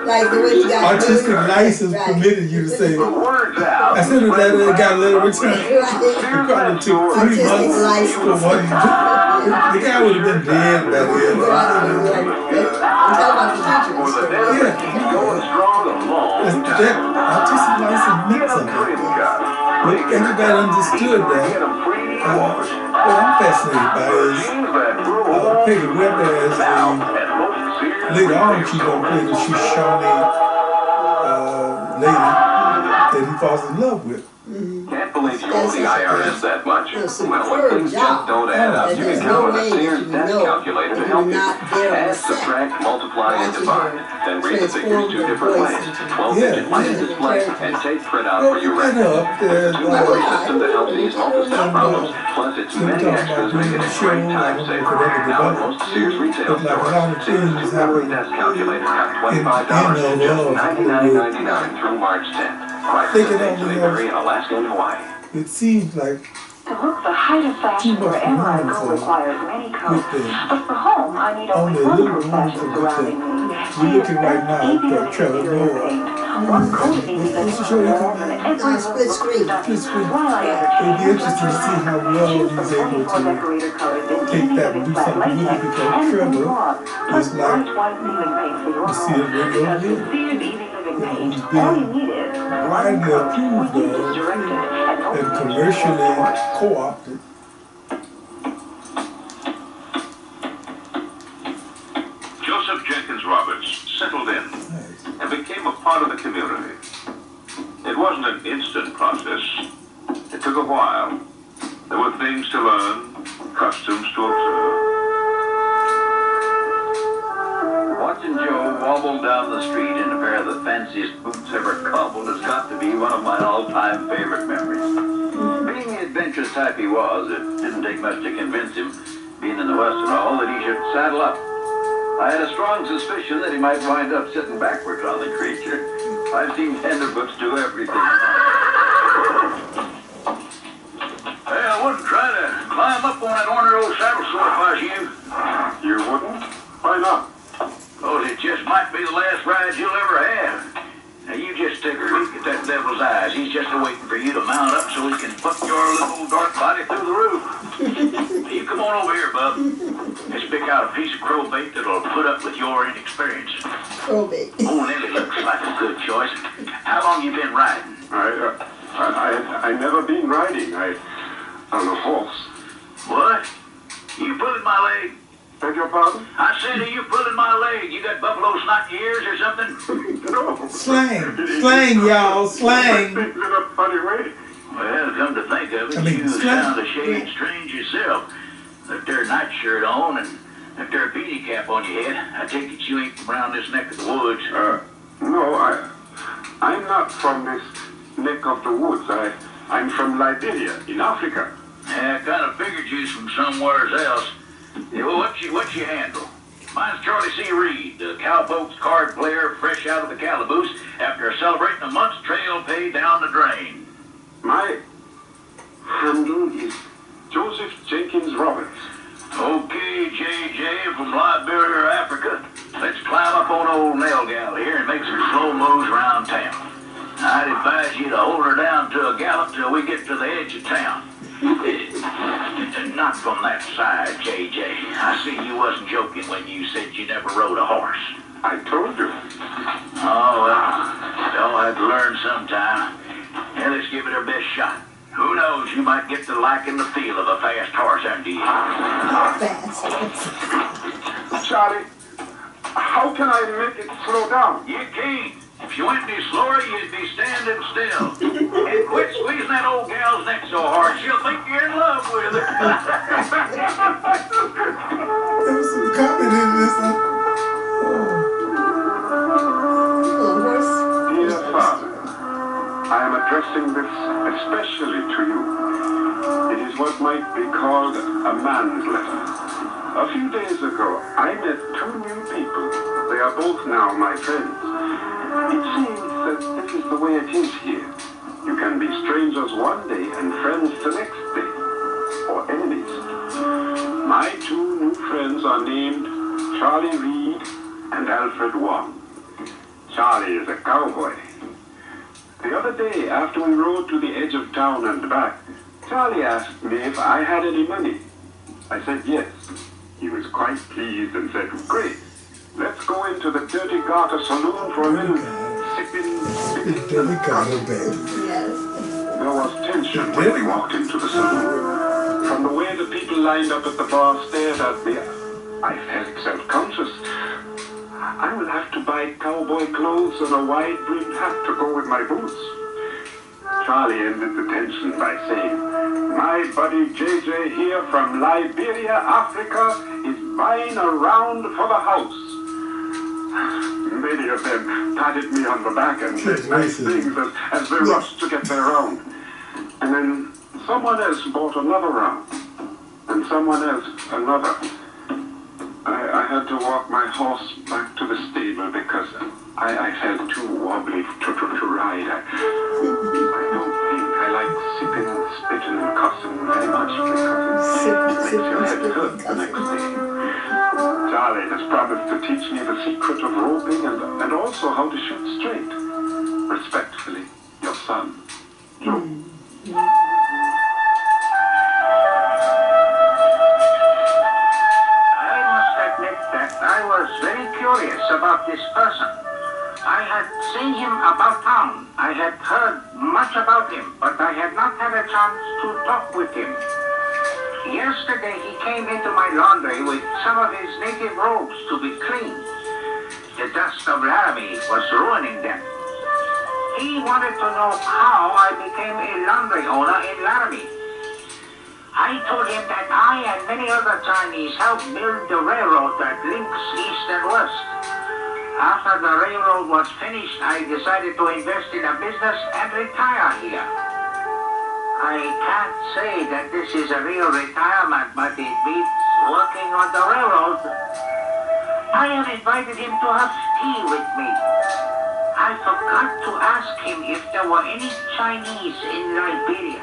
Like the way you got artistic license permitted you to say, The word's out. I sent it that it got a letter return. It probably took 3 months for one. The guy would have been dead by then. That artistic license meant something. But everybody understood that. What I'm fascinated by is Peggy Webber as later on she's going to play the Shoshone lady that he falls in love with. Can't believe you owe the IRS that much. Well, when things just don't add up, you can count on a Sears debt calculator to help you. Add, subtract, multiply, and divide. Then read the figures 2 different ways. 12-digit license display and tape printout for your records. It's a two-memory system that helps ease multi-step problems. Plus, its many extras make it a great time saver. Now at most Sears retail stores, Sears two-memory debt calculator got $25 just $99.99 through March 10th. Prices in Liberia, Alaska, and Hawaii. It seems like To look the height of fashion wherever I go requires many coats. But for home, I need only one coat fashion surrounding me. we're looking right now at Trevor Noah. One coat of these that is warm and every split screen. Just while I it'll be interesting to see how well he's able to take that and do something with it, because Trevor is like the Sears radio again. He's being widely approved of and commercially co-opted. Joseph Jenkins Roberts settled in and became a part of the community. It wasn't an instant process. It took a while. There were things to learn, customs to observe. Watching Joe wobble down the street in a pair of the fanciest boots ever cobbled has got to be one of my all-time favorite memories. Being the adventurous type he was, it didn't take much to convince him, being in the West and all, that he should saddle up. I had a strong suspicion that he might wind up sitting backwards on the creature. I've seen tenderhooks do everything. Hey, I wouldn't try to climb up on that ornery old saddle sore if I was you. You wouldn't? Why not? Oh, it just might be the last ride you'll ever have. Now, you just take a look at that devil's eyes. He's just waiting for you to mount up so he can put your little dark body through the roof. You come on over here, bub. Let's pick out a piece of crowbait that'll put up with your inexperience. Crowbait. Oh, Nelly looks like a good choice. How long you been riding? I never been riding. On a horse. What? You pulling my leg? Beg your pardon? I said, are you pulling my leg? You got buffalo snot in your ears or something? No. Slang, y'all, slang. Things in a funny way. Well, come to think of it, I mean, you slang. sound a shade strange yourself. That there nightshirt on and that there beanie cap on your head. I take it you ain't from around this neck of the woods. No, I'm not from this neck of the woods. I'm from Liberia, in Africa. Yeah, I kind of figured you was from somewhere else. Yeah, well, what's your handle? Mine's Charlie C. Reed, the cowpokes card player fresh out of the calaboose after celebrating a month's trail pay down the drain. My handle is Joseph Jenkins Roberts. Okay, JJ from Liberia, Africa. Let's climb up on old Nell Gal here and make some slow moves around town. I'd advise you to hold her down to a gallop till we get to the edge of town. Not from that side, JJ. I see you wasn't joking when you said you never rode a horse. I told you. Oh, well, they'll have to learn sometime. Yeah, let's give it our best shot. Who knows, you might get to liking the feel of a fast horse under you. Fast. Charlie, how can I make it slow down? You can't. If you went any slower, you'd be standing still. And quit squeezing that old gal's neck so hard, she'll think you're in love with her. There's some comedy in this. Little horse. Dear Father, I am addressing this especially to you. It is what might be called a man's letter. A few days ago, I met two new people. They are both now my friends. It seems that this is the way it is here. You can be strangers one day and friends the next day, or enemies. My two new friends are named Charlie Reed and Alfred Wong. Charlie is a cowboy. The other day, after we rode to the edge of town and back, Charlie asked me if I had any money. I said yes. He was quite pleased and said, "Great. Let's go into the Dirty Garter Saloon for a little sipping." Dirty Garter, baby. Yes. There was tension when we walked into the saloon. From the way the people lined up at the bar stared at me, I felt self-conscious. I will have to buy cowboy clothes and a wide-brimmed hat to go with my boots. Charlie ended the tension by saying, "My buddy JJ here from Liberia, Africa, is buying a round for the house." Many of them patted me on the back and said nice things as they rushed to get their round. And then someone else bought another round, and someone else another. I had to walk my horse back to the stable because I felt too wobbly to ride. I don't think I like sipping, spitting, and cussing very much because it makes your head hurt the next day. Charlie has promised to teach me the secret of roping and also how to shoot straight. Respectfully, your son. must admit that I was very curious about this person. I had seen him about town. I had heard much about him, but I had not had a chance to talk with him. Yesterday he came into my laundry with some of his native robes to be cleaned. The dust of Laramie was ruining them. He wanted to know how I became a laundry owner in Laramie. I told him that I and many other Chinese helped build the railroad that links east and west. After the railroad was finished, I decided to invest in a business and retire here. I can't say that this is a real retirement, but it beats working on the railroad. I have invited him to have tea with me. I forgot to ask him if there were any Chinese in Liberia.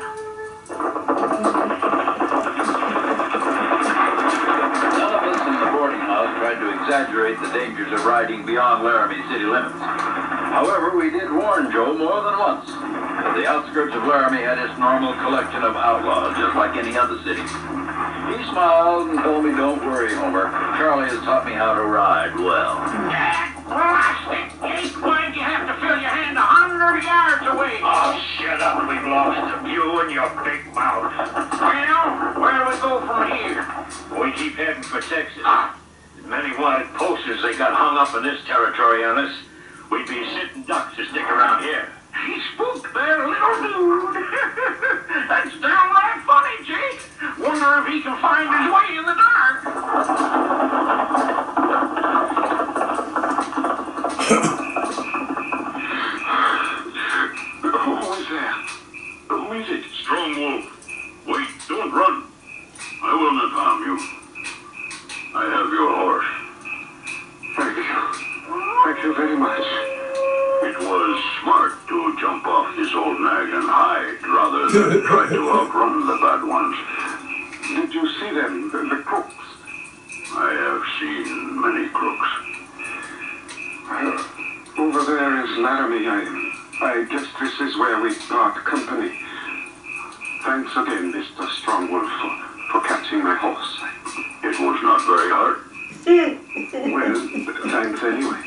None of us in the boarding house tried to exaggerate the dangers of riding beyond Laramie city limits. However, we did warn Joe more than once. The outskirts of Laramie had its normal collection of outlaws, just like any other city. He smiled and told me, "Don't worry, Homer. Charlie has taught me how to ride well." Plastic! Ain't going you have to fill your hand 100 yards away. Oh, shut up. We've lost him. You and your big mouth. Well, where do we go from here? We keep heading for Texas. As many wanted posters they got hung up in this territory on us. We'd be sitting ducks to stick around here. He spooked their little dude. That's downright funny, Jake. Wonder if he can find his way in the dark. Who is there? Who is it? Strong Wolf. Wait, don't run. I will not harm you. I have your horse. Thank you. Thank you very much. It was smart to jump off this old nag and hide rather than try to outrun the bad ones. Did you see them, the crooks? I have seen many crooks. Over there is Laramie. I guess this is where we part company. Thanks again, Mr. Strongwolf, for catching my horse. It was not very hard. Well, thanks anyway.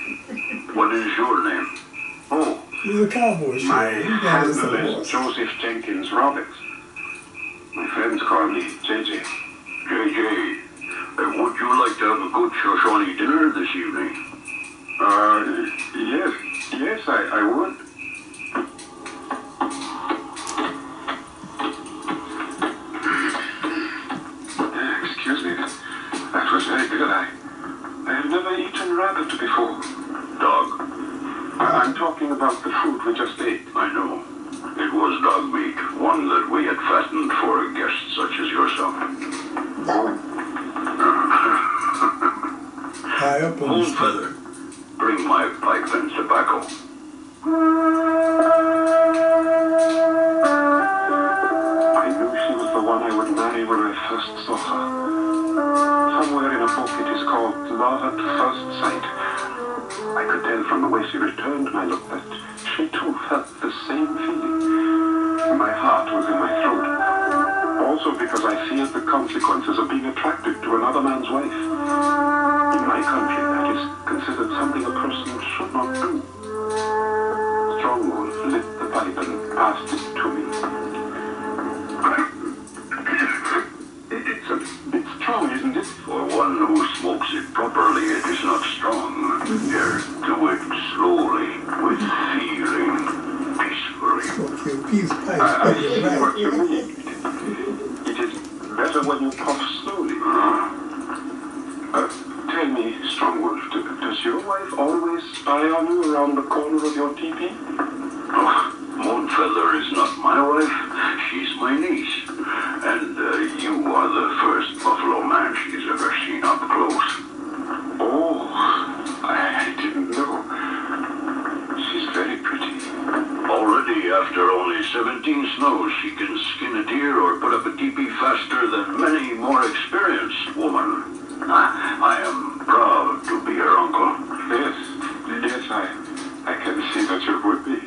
What is your name? Oh, He's a cowboy. my He got us a handle is horse. Joseph Jenkins Roberts. My friends call me JJ. JJ, would you like to have a good Shoshone dinner this evening? Yes, I would. Excuse me, that was very good. I have never eaten rabbit before. Dog. I'm talking about the food we just ate. I know. It was dog meat, one that we had fattened for a guest such as yourself. High up on the Old street. feather, bring my pipe and tobacco. I knew she was the one I would marry when I first saw her. Somewhere in a book it is called Love at First Sight. I could tell from the way she returned my look that she too felt the same feeling. My heart was in my throat. Also because I feared the consequences of being attracted to another man's wife. In my country, that is considered something a person should not do. Strongwolf lit the pipe and passed it to me. It's a bit strong, isn't it? For one who smokes it properly, it is not strong. Here, do it slowly, with feeling, peacefully. Okay, peace pipe. I see what you mean. It is better when you puff slowly. Tell me, Strongwolf, does your wife always spy on you around the corner of your teepee? Oh, Moonfeather is not my wife. She's my niece. And you are the first buffalo man she's ever seen up close. Oh, I didn't know. She's very pretty. Already, after only 17 snows, she can skin a deer or put up a teepee faster than many more experienced women. I am proud to be her uncle. Yes, I can see that you would be.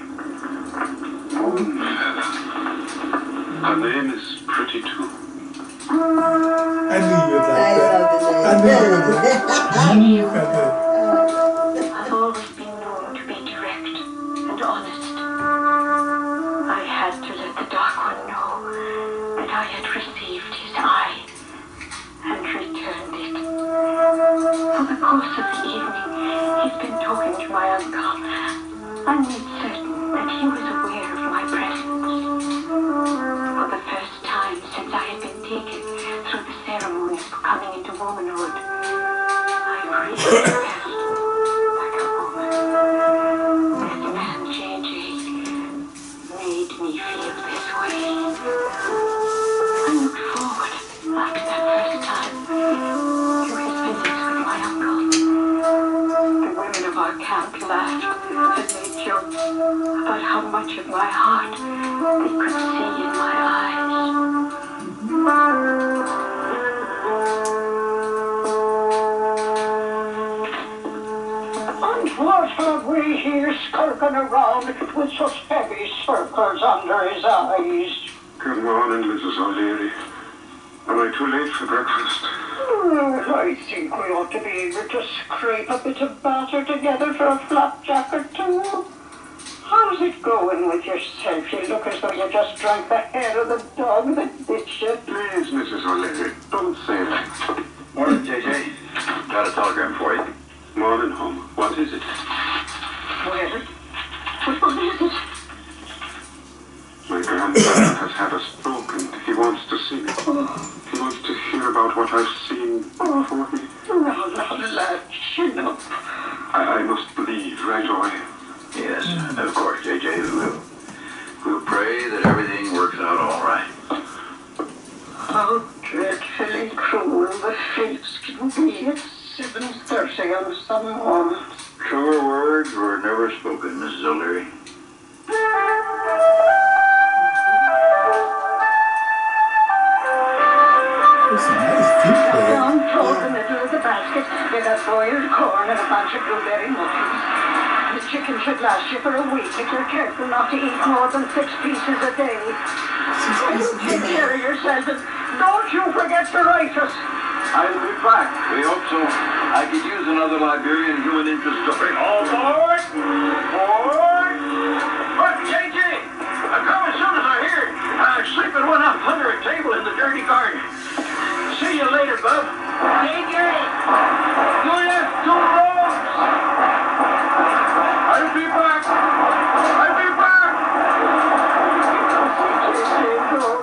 Moonfeather. Her name is pretty too. I knew you would like that. I knew you would like that. I've always been known to be direct and honest. I had to let the Dark One know that I had received his eye and returned it. For the course of the evening, he's been talking to my uncle. I made certain that he was aware of my presence. For the first time since I had been taken through the ceremony of coming into womanhood, I really felt like a woman. This man, J.J., made me feel this way. I looked forward, after that first time, to his visits with my uncle. The women of our camp laughed and made jokes about how much of my heart they could see in my eyes. And what have we here skulking around with such heavy circles under his eyes? Good morning, Mrs. O'Leary. Am I too late for breakfast? I think we ought to be able to scrape a bit of batter together for a flapjack or two. How's it going with yourself? You look as though you just drank the hair of the dog that bit you. Please, Mrs. O'Leary, don't say that. Morning, JJ. Got a telegram for you. Morning, home. What is it? Well, what is it? My grandfather has had a stroke and he wants to see me. He wants to hear about what I've seen before he... Now, lad, chin up. I must leave right away. Yes, of course, JJ. We'll pray that everything works out all right. How dreadfully cruel the fates can be at 7:30 on some mornings. Truer words were never spoken, Mrs. O'Leary. Down toward the middle of the basket, you got boiled corn and a bunch of blueberry muffins. The chicken should last you for a week if you're careful not to eat more than 6 pieces a day. Take care of yourself and don't you forget to write us. I'll be back. We hope so. I could use another Liberian human interest story. All forward! Forward! Look, JJ! I come as soon as I hear it. I'm sleeping one up under a table in the dirty garden. See you later, bub. JJ! You left 2 rolls! I'll be back! I'll be back!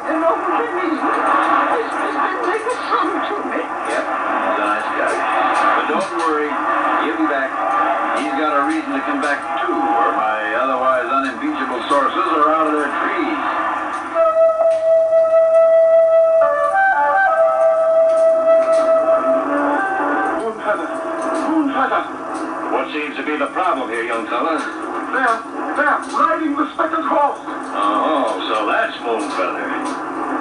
Enough for me. He's been like a son to me. Yep, he's a nice guy. But don't worry, he'll be back. He's got a reason to come back too, or my otherwise unimpeachable sources are out of their trees. What seems to be the problem here, young fella? There, riding the speckled horse. Oh, so that's Moonfeather.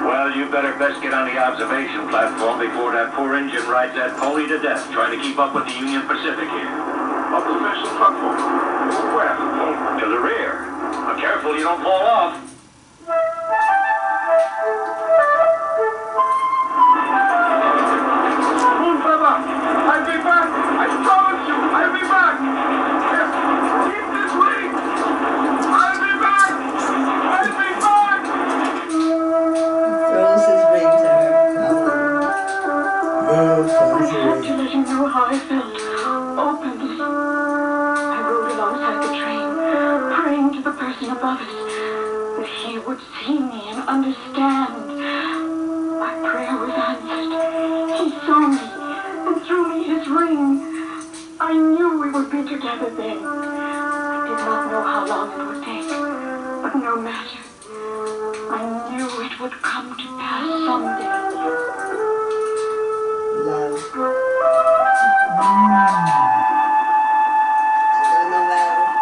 Well, you better best get on the observation platform before that poor engine rides that pony to death, trying to keep up with the Union Pacific here. Observation platform. Where? To the rear. Now, careful you don't fall off. Moonfeather, I'll be back. I promise you, I'll be back. Yes, keep this way. I'll be back. I'll be back. Throws his ring to her. I had to let him know how I felt, openly. I rode alongside the train, praying to the person above us that he would see me and understand. My prayer was answered. He saw me and threw me his ring. I knew we would be together then. I did not know how long it would take, but no matter. I knew it would come to pass someday. Love.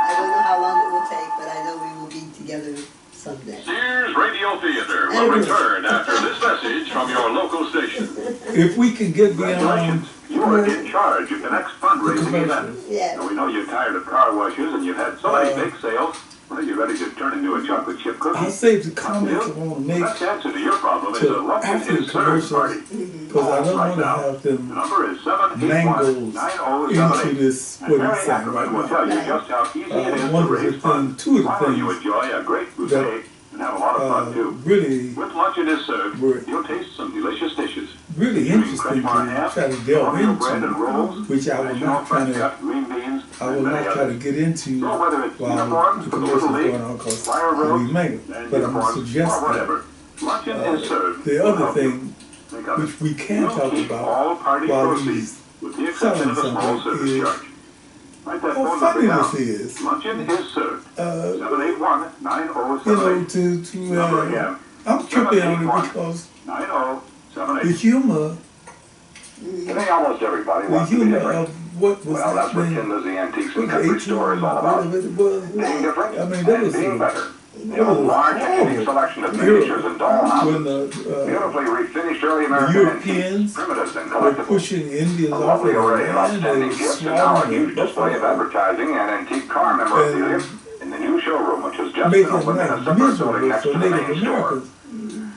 I don't know how long it will take, but I know we will be together someday. Sears Radio Theater will return after this message from your local station. If we can get beyond You are in charge of the next fundraising event. Yes. Now, we know you're tired of car washes and you've had so many big sales. Well, you ready to turn into a chocolate chip cookie? I'll save the comments I want to make Best answer to your problem is a to luncheon after the is served party. commercials, because I don't want to have The them number is 781-9078. into this, what And he's Mary saying Ackerman right will now. tell you just how easy it is One to of the raise funds. things, two of the Why don't you things enjoy a great buffet and have a lot of fun too. really, With luncheon is served, were you'll taste some delicious dishes. really interesting to try to delve Colonial bread and into, rolls, which I will traditional not try fresh to, cut green beans, I will and not many try to others. get into So whether it's while uniforms the for the commercials Little League, going on, because wire we ropes, make it. and But I'm going uniforms, to suggest or that whatever, luncheon is served. the will other help you. thing, Think of which it. we can You'll talk keep about all party while proceeds, he's with the exception selling of a small something service is charge. Write that how phone funny number this down. is. Luncheon is served. 781-9078. You know, Number again. I'm tripping on it because 9078. the humor, Today, almost everybody the wants to be humor different. of what was Well, that's what happening, Ken Lizzie Antiques what and was Country 18, Store is all about. whatever it was. Being different I mean, that and was being better. that You know, was large and unique horrible. selection of Era. miniatures and dollhouses. When the Beautifully refinished early the American Europeans antiques, primitives and were collectibles. pushing Indians A off of lovely the array of land, outstanding they gifts and now a slaughtered huge display of them, advertising and antique car memorabilia in the new showroom, which has just been making opened in a life separate building miserable next for to the Native main store. Americans.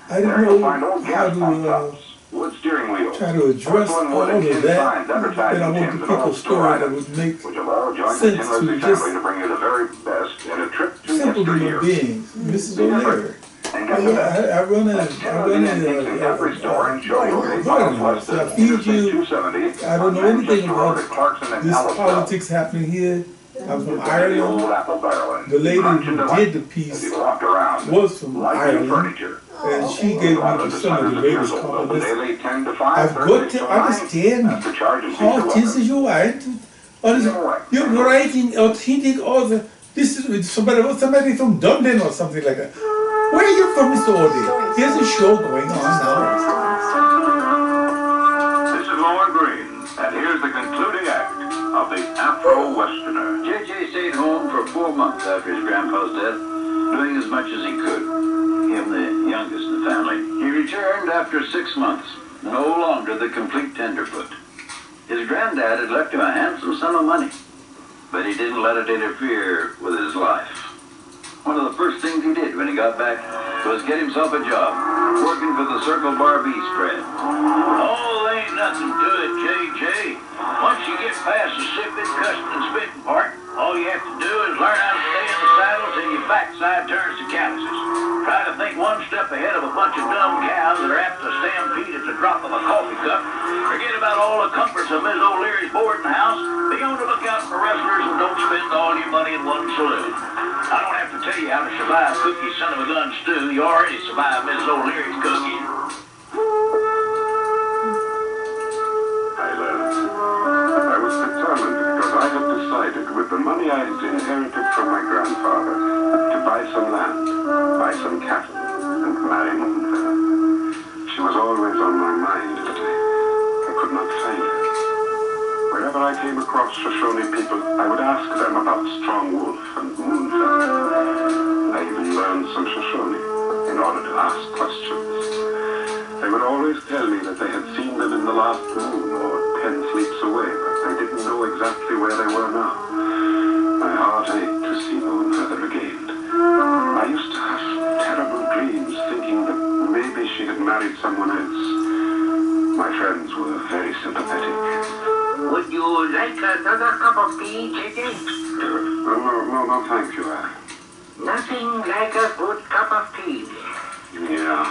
I There didn't you'll know find old how gas pump to tops, wood steering wheels, try to address porcelain all wood and of tin that. signs Then I advertising want to tins and pick a old store story that items, would make which have all joined the sense Ken to Lizzie just family to bring you the very best in a trip to simple human yesteryear. beings. Mrs. O'Leary. And get the best. I run in Ken Lizzie Antiques and Country Store in Showroom, 8 miles west of I feed you. 270 I don't know on anything Manchester Road about at Clarkson and this Ellisville. politics happening here. I'm from The old Ireland. apple barrel and The lady crunch and who delight did the as piece you walked around, was from lighting Ireland, furniture. and she gave me some of the latest comments. Daily 10 to 5, I've got to understand after charge and how feature this is your right. You're writing authentic or this is with somebody from Dublin or something like that. Where are you from, Mr. Odie? There's a show going on now. This is Lord Green, and here's the concluding act of the Afro-Westerner. JJ stayed home for 4 months after his grandpa's death, doing as much as he could. Him, the youngest in the family. He returned after 6 months, no longer the complete tenderfoot. His granddad had left him a handsome sum of money, but he didn't let it interfere with his life. One of the first things he did when he got back was get himself a job, working for the Circle Bar beef spread. Oh, there ain't nothing to it, JJ. Once you get past the sipping, cussing, and spitting part, all you have to do is learn how to stay in the saddle till your backside turns to calluses. Try to think one step ahead of a bunch of dumb cows that are apt to stampede at the drop of a coffee cup. Forget about all the comforts of Miss O'Leary's boarding house. Be on the lookout for wrestlers and don't spend all your money in one saloon. I don't have to tell you how to survive Cookie's son of a gun stew. You already survived Miss O'Leary's cookie. I was determined because I had decided with the money I had inherited from my grandfather to buy some land, buy some cattle, and marry Moonfell. She was always on my mind, but I could not find her. Wherever I came across Shoshone people, I would ask them about Strong Wolf and Moonfell. I even learned some Shoshone in order to ask questions. They would always tell me that they had seen them in the last moon or 10 sleeps away, but they didn't know exactly where they were now. My heart ached to see Moonfeather again. I used to have terrible dreams thinking that maybe she had married someone else. My friends were very sympathetic. Would you like another cup of tea, JJ? No, thank you. Nothing like a good cup of tea. Yeah.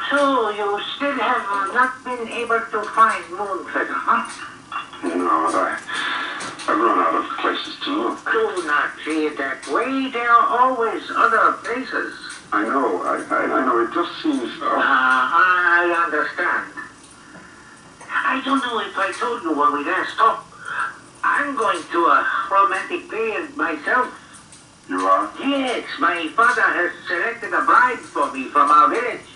So you still have not been able to find Moonfeather, huh? No, I've run out of places to look. Do not see it that way. There are always other places. I know. It just seems... I understand. I don't know if I told you when we last talked. I'm going to a romantic period myself. You are? Yes, my father has selected a bride for me from our village.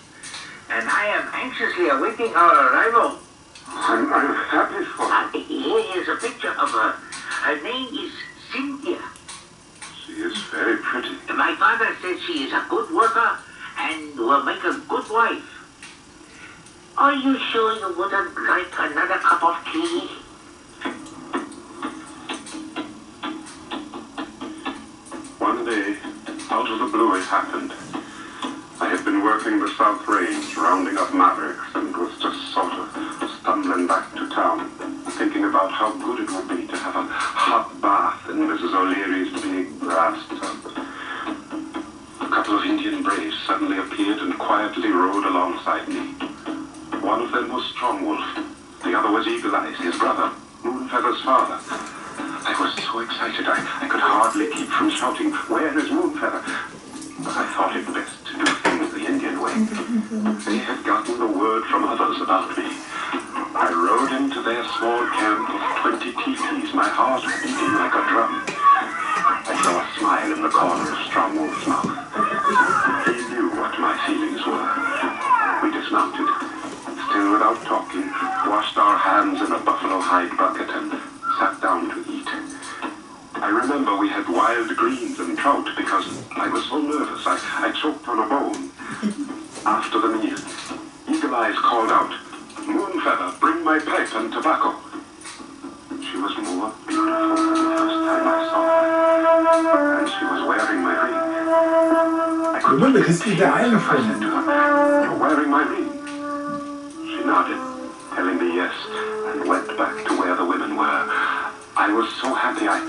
And I am anxiously awaiting her arrival. I'm happy for her. Here is a picture of her. Her name is Cynthia. She is very pretty. My father says she is a good worker and will make a good wife. Are you sure you wouldn't like another cup of tea? One day, of the blue it happened. I had been working the South Range, rounding up mavericks, and was just sort of stumbling back to town, thinking about how good it would be to have a hot bath in Mrs. O'Leary's big brass tub. A couple of Indian braves suddenly appeared and quietly rode alongside me. One of them was Strong Wolf. The other was Eagle Eyes, his brother, Moonfeather's father. I was so excited I could hardly keep from shouting, "Where is Moonfeather?" But I thought it best to do things the Indian way. They had gotten the word from others about me. I rode into their small camp of 20 teepees, my heart beating like a drum. I saw a smile in the corner of Strong Wolf's mouth. He knew what my feelings were. We dismounted, still without talking, washed our hands in a buffalo hide bucket and sat down to eat. I remember we had wild greens and trout because I was so nervous I choked on a bone. After the meal, Eagle Eyes called out, "Moonfeather, bring my pipe and tobacco." She was more beautiful than the first time I saw her, and she was wearing my ring. I could Remember, this is the Irish I said to woman. her, "You're wearing my ring." She nodded, telling me yes, and went back to where the women were. I was so happy I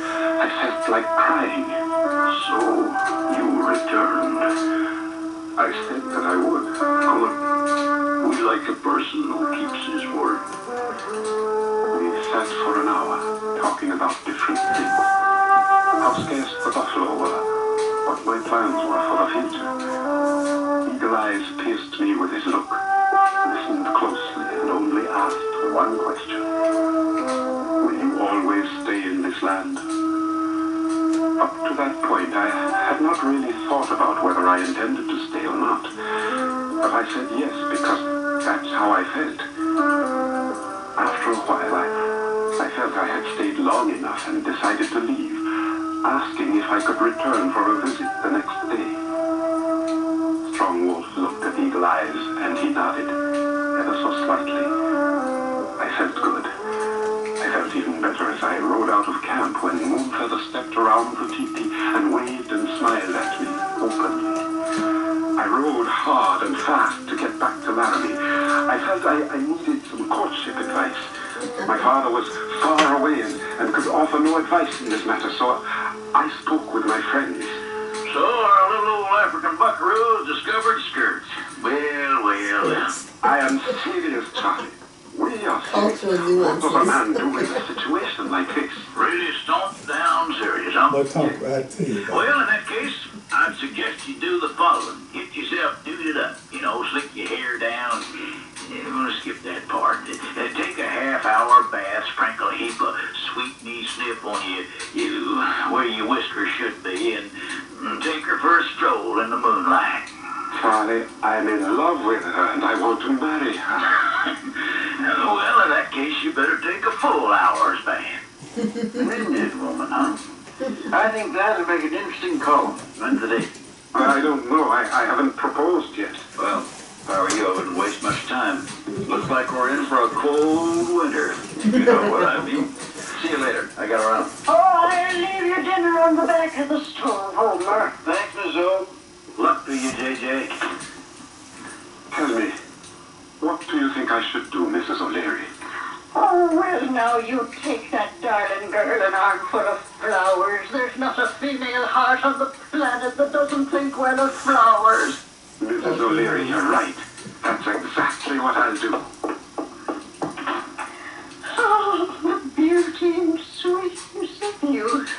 felt like crying. So, you returned. I said that I would. Good. We like a person who keeps his word. We sat for an hour, talking about different things. How scarce the buffalo were, what my plans were for the future. Eagle Eyes pierced me with his look, listened closely, and only asked one question. "Will you always stay in this land?" Up to that point, I had not really thought about whether I intended to stay or not. But I said yes, because that's how I felt. After a while, I felt I had stayed long enough and decided to leave, asking if I could return for a visit the next day. Strong Wolf looked at Eagle Eyes, and he nodded, ever so slightly. I felt good. I felt even better as I rode out of camp when Moonfeather stepped around the teepee and waved and smiled at me openly. I rode hard and fast to get back to Laramie. I felt I needed some courtship advice. My father was far away and could offer no advice in this matter, so I spoke with my friends. So our little old African buckaroo has discovered skirts. Well. I am serious, Charlie. We are Cultural serious. What does a man nuances. do in a situation like this? Really stomp down serious, huh? What talk I tell you about? Well, in that case, I'd suggest you do the following. Get yourself duded up. Slick your hair down. I'm going to skip that part. Take a half-hour bath, sprinkle a heap of sweet knee snip on you where your whiskers should be, and take her for a stroll in the moonlight. Charlie, I'm in love with her and I want to marry her. Well, in that case, you better take a full hour's bath. Isn't it, woman, huh? I think that'll make an interesting call. When's the date? I don't know. I haven't proposed yet. Well, if I were you, I wouldn't waste much time. Looks like we're in for a cold winter. You know what I mean? See you later. I got around. Oh, I'll leave your dinner on the back of the stove, Homer. Thanks, Miss O. Luck to you, JJ. Tell me, what do you think I should do, Mrs. O'Leary? Oh, well, now you take that darling girl an armful of flowers. There's not a female heart on the planet that doesn't think well of flowers. Mrs. O'Leary, you're right. That's exactly what I'll do. Oh, the beauty and sweetness of youth.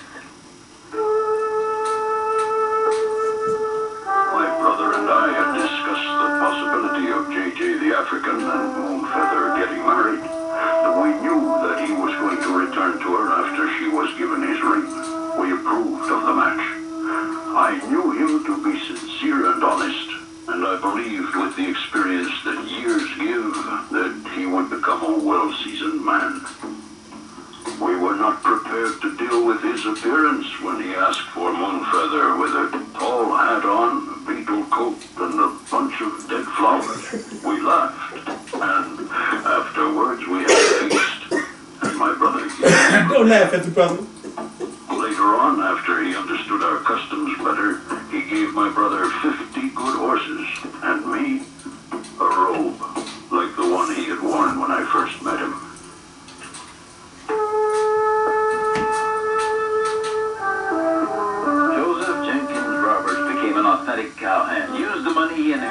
My brother and I had discussed the possibility of JJ the African and Moonfeather getting married. We knew that he was going to return to her after she was given his ring. We approved of the match. I knew him to be sincere and honest, and I believed with the experience that years give that he would become a well-seasoned man. We were not prepared to deal with his appearance when he asked for Moonfeather with a tall hat on, a beetle coat, and a bunch of dead flowers. We laughed, and afterwards we had a feast, and my brother Don't laugh at the brother. Later on, after he understood our customs better, he gave my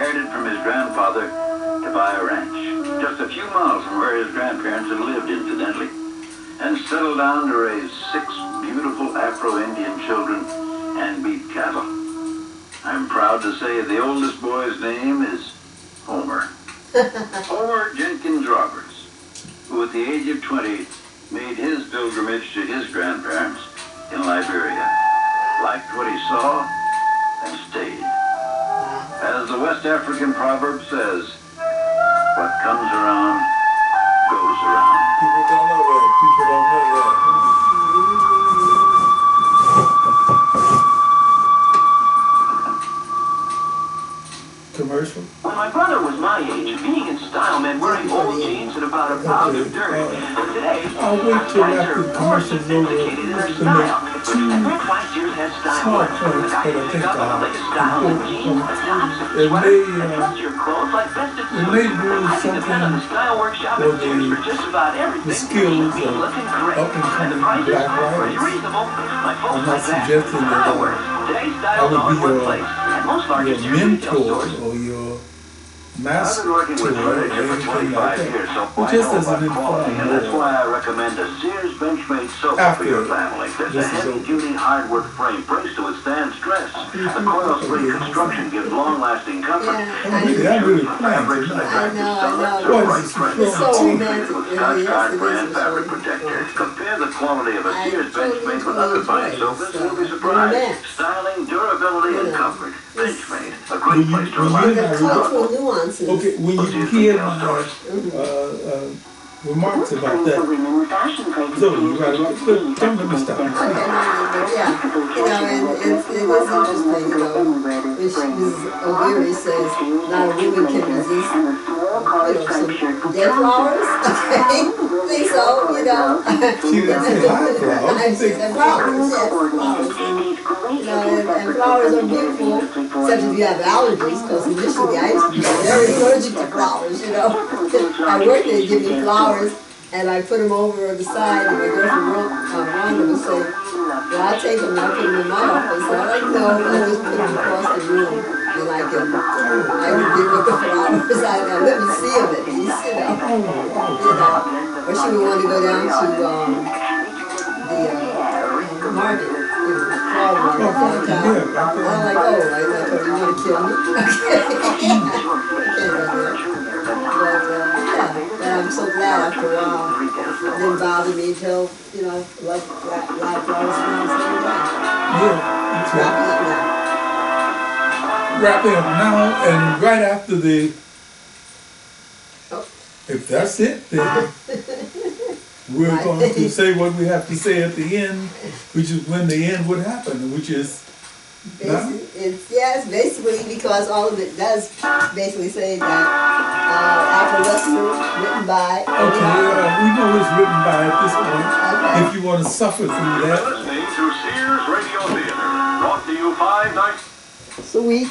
inherited from his grandfather to buy a ranch, just a few miles from where his grandparents had lived, incidentally, and settled down to raise 6 beautiful Afro-Indian children and beef cattle. I'm proud to say the oldest boy's name is Homer. Homer Jenkins Roberts, who at the age of 20 made his pilgrimage to his grandparents in Liberia, liked what he saw, and stayed. As the West African proverb says, what comes around goes around. People don't know that. People don't know that. Commercial? When my brother was my age, being in style meant wearing old jeans and about a pound of dirt. But today, I'll wait till after the commercial's over to make 2 small points, but I think it may lose something for the skills of up-and-coming black writers. I'm not suggesting that I would be your mentor or your master or anything like that, but just as an informed That's why I recommend a Sears Benchmade sofa for your family. There's a heavy-duty hardwood frame braced to withstand stress. The coil-spring construction gives long-lasting comfort. I'm really playing tonight. What is this? It's so romantic. Scotch brand fabric protector. Compare the quality of a Sears Benchmade with other fine sofas, you'll be surprised. Styling, durability, and comfort. Benchmade, a great place to relax. Cultural nuances. Okay, when you hear my remarks about that, Zola, you got to don't let me stop. Okay, yeah, you know, and it is interesting, you know, when Mrs. O'Leary says not a woman can resist, you know, some dead flowers, okay, think so, you know. She didn't say high flowers. I said flowers, yes, flowers. You know, and flowers are beautiful, except if you have allergies, because initially I used to be very allergic to flowers, you know. I worked there, give me flowers, and I put them over the side, and my girlfriend Rhonda would say, well, I'll take them and I'll put them in my office. So I'm like, no, I just put them across the room, and I can deal with the flowers. Let me see them at least, you know. Or she would want to go down to the market, you know, flower market downtown. I'm like, oh, I thought you want to kill me. But I'm so glad after a while it didn't bother me until, you know, live flowers around the same time. Yeah, that's right. Wrapping up now, and right after the, if that's it, then we're going to say what we have to say at the end, which is when the end would happen, which is it's basically because all of it does basically say that Afro-Westerner written by. Okay, we know it's written by at this point. Okay. If you want to suffer through that. Listening to Sears Radio Theater, brought to you 5 nights a week.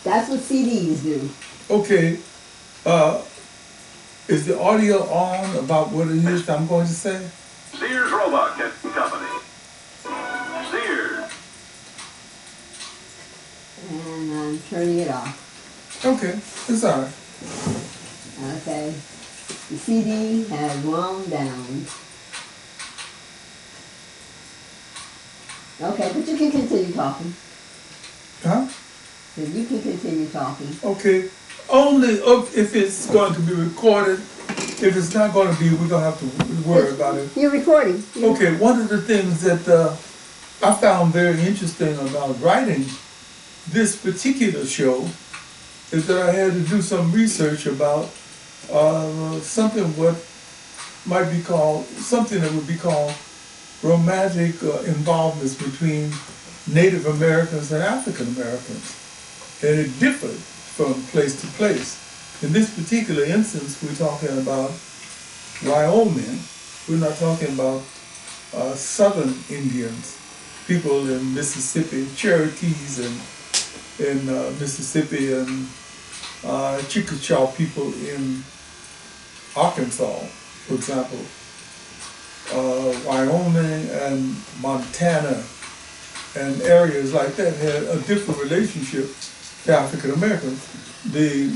That's what CDs do. Okay. Is the audio on about what it is I'm going to say? Sears Robot Company. Sears. And I'm turning it off. Okay, it's all right. Okay. The CD has wound down. Okay, but you can continue talking. Huh? So you can continue talking. Okay. Only if it's going to be recorded. If it's not going to be, we're going to have to worry about it. You're recording. Okay, one of the things that I found very interesting about writing this particular show is that I had to do some research about something what might be called, something that would be called romantic involvements between Native Americans and African Americans. And it differed from place to place. In this particular instance, we're talking about Wyoming. We're not talking about Southern Indians, people in Mississippi, Cherokees in Mississippi, and Chickasaw people in Arkansas, for example. Wyoming and Montana and areas like that had a different relationship to African Americans. The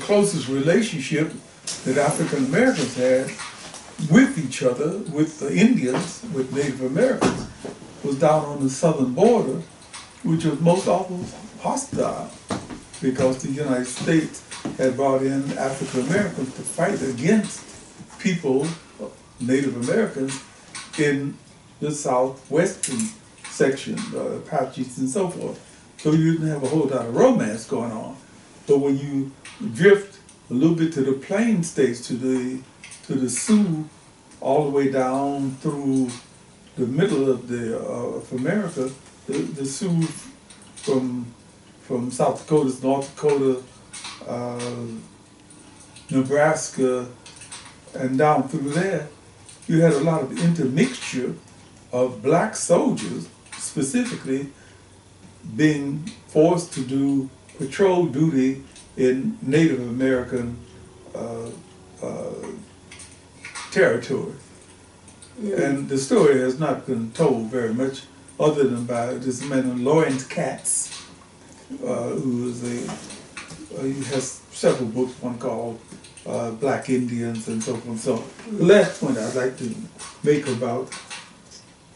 closest relationship that African Americans had with each other, with the Indians, with Native Americans, was down on the southern border, which was most often hostile because the United States had brought in African Americans to fight against people, Native Americans, in the southwestern section, Apaches and so forth. So you didn't have a whole lot of romance going on. But when you drift a little bit to the plain states, to the Sioux, all the way down through the middle of America, the Sioux from South Dakota, North Dakota, Nebraska, and down through there, you had a lot of intermixture of black soldiers, specifically being forced to do patrol duty in Native American territory. And the story has not been told very much other than by this man Lawrence Katz, who is he has several books, one called Black Indians and so forth. So the last point I'd like to make about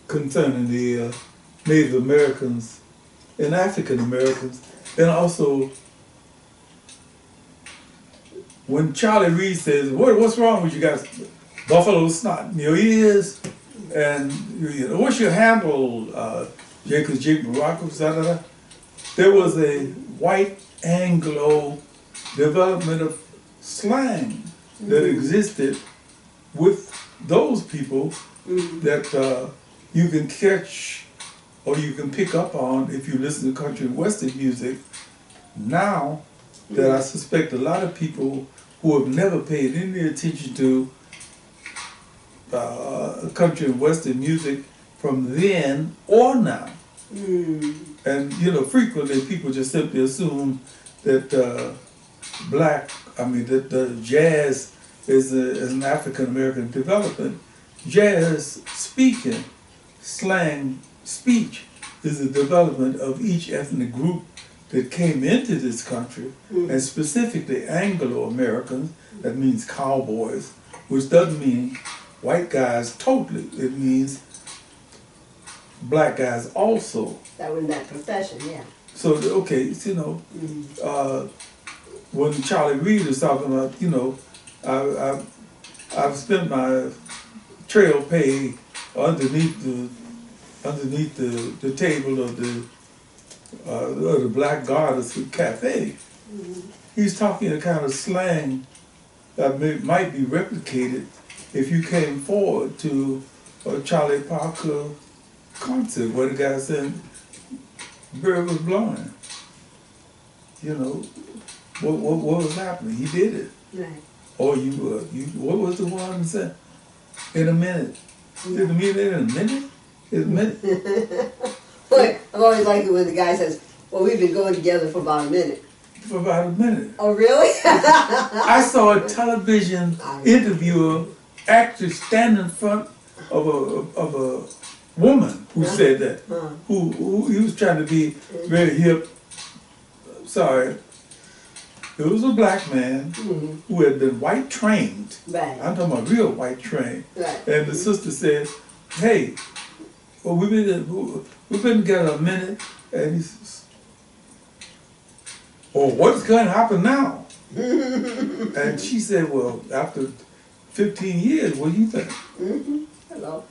concerning the Native Americans and African Americans, and also when Charlie Reed says, what's wrong with you guys? Buffalo snot in your ears, and what's your handle, Jenkins Roberts, there was a white Anglo development of slang that existed with those people that you can catch or you can pick up on if you listen to country and western music now, that I suspect a lot of people who have never paid any attention to country and western music from then or now. And frequently people just simply assume that that jazz is an African American development. Jazz speaking, slang speech is a development of each ethnic group that came into this country, and specifically Anglo-Americans, that means cowboys, which doesn't mean white guys totally, it means black guys also. That was that profession, yeah. So, okay, when Charlie Reed is talking about, I've spent my trail pay underneath the table of the Black Goddess Cafe. He's talking a kind of slang that might be replicated if you came forward to a Charlie Parker concert where the guy said, bird was blowing. What was happening? He did it. Right. Or what was the one that said? In a minute. Yeah. In a minute? In a minute? Boy, I've always liked it when the guy says, well, we've been going together for about a minute. For about a minute. Oh, really? I saw a television interviewer actually stand in front of a woman who said that. Who he was trying to be very hip. Sorry. It was a black man who had been white trained. Right. I'm talking about real white trained. Right. And the sister said, hey, well, we've been together a minute. And he says, well, what's going to happen now? And she said, well, after 15 years, what do you think? Hello.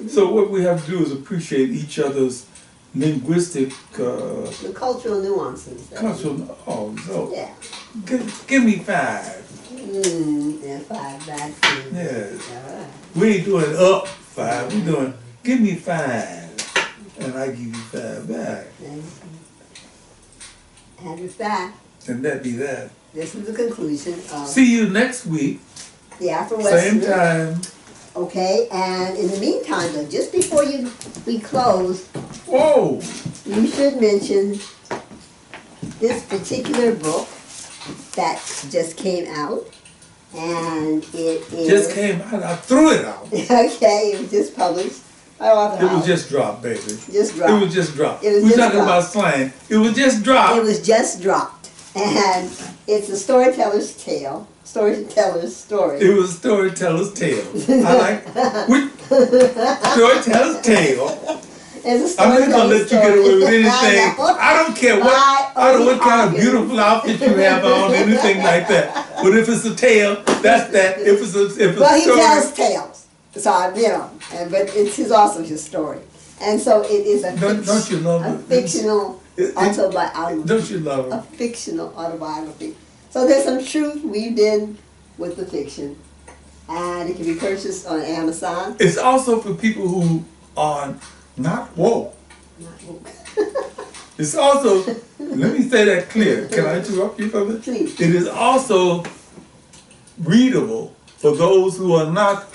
So what we have to do is appreciate each other's linguistic... the cultural nuances. Yeah. Give me 5. Yeah, 5 back to. Yeah. All right. We ain't doing up 5, we're doing give me 5. And I give you 5 back. And with that. And that be that. This is the conclusion of... See you next week. The Afro-Westerner. Same time. Okay, and in the meantime, though, just before we close, whoa, you should mention this particular book that just came out, and it is... Just came out? I threw it out. Okay, it was just published, It was just dropped, baby. Just dropped. It was just dropped. It was We're just talking dropped. about slang. It was just dropped. It was just dropped. And it's a storyteller's tale. Storyteller's story. It was a storyteller's tale. I like storyteller's tale. It's a I'm not gonna let you get away with anything. I don't care what what kind of beautiful outfit you have on, anything like that. But if it's a tale, that's that. If it's a Well, he story, tells tales. So but it's also his story. And so it is a don't you love it? fictional autobiography. Don't you love A it? fictional autobiography. So there's some truth weaved in with the fiction. And it can be purchased on Amazon. It's also for people who are not woke. It's also, let me say that clear. Can I interrupt you for a minute? Please. It is also readable for those who are not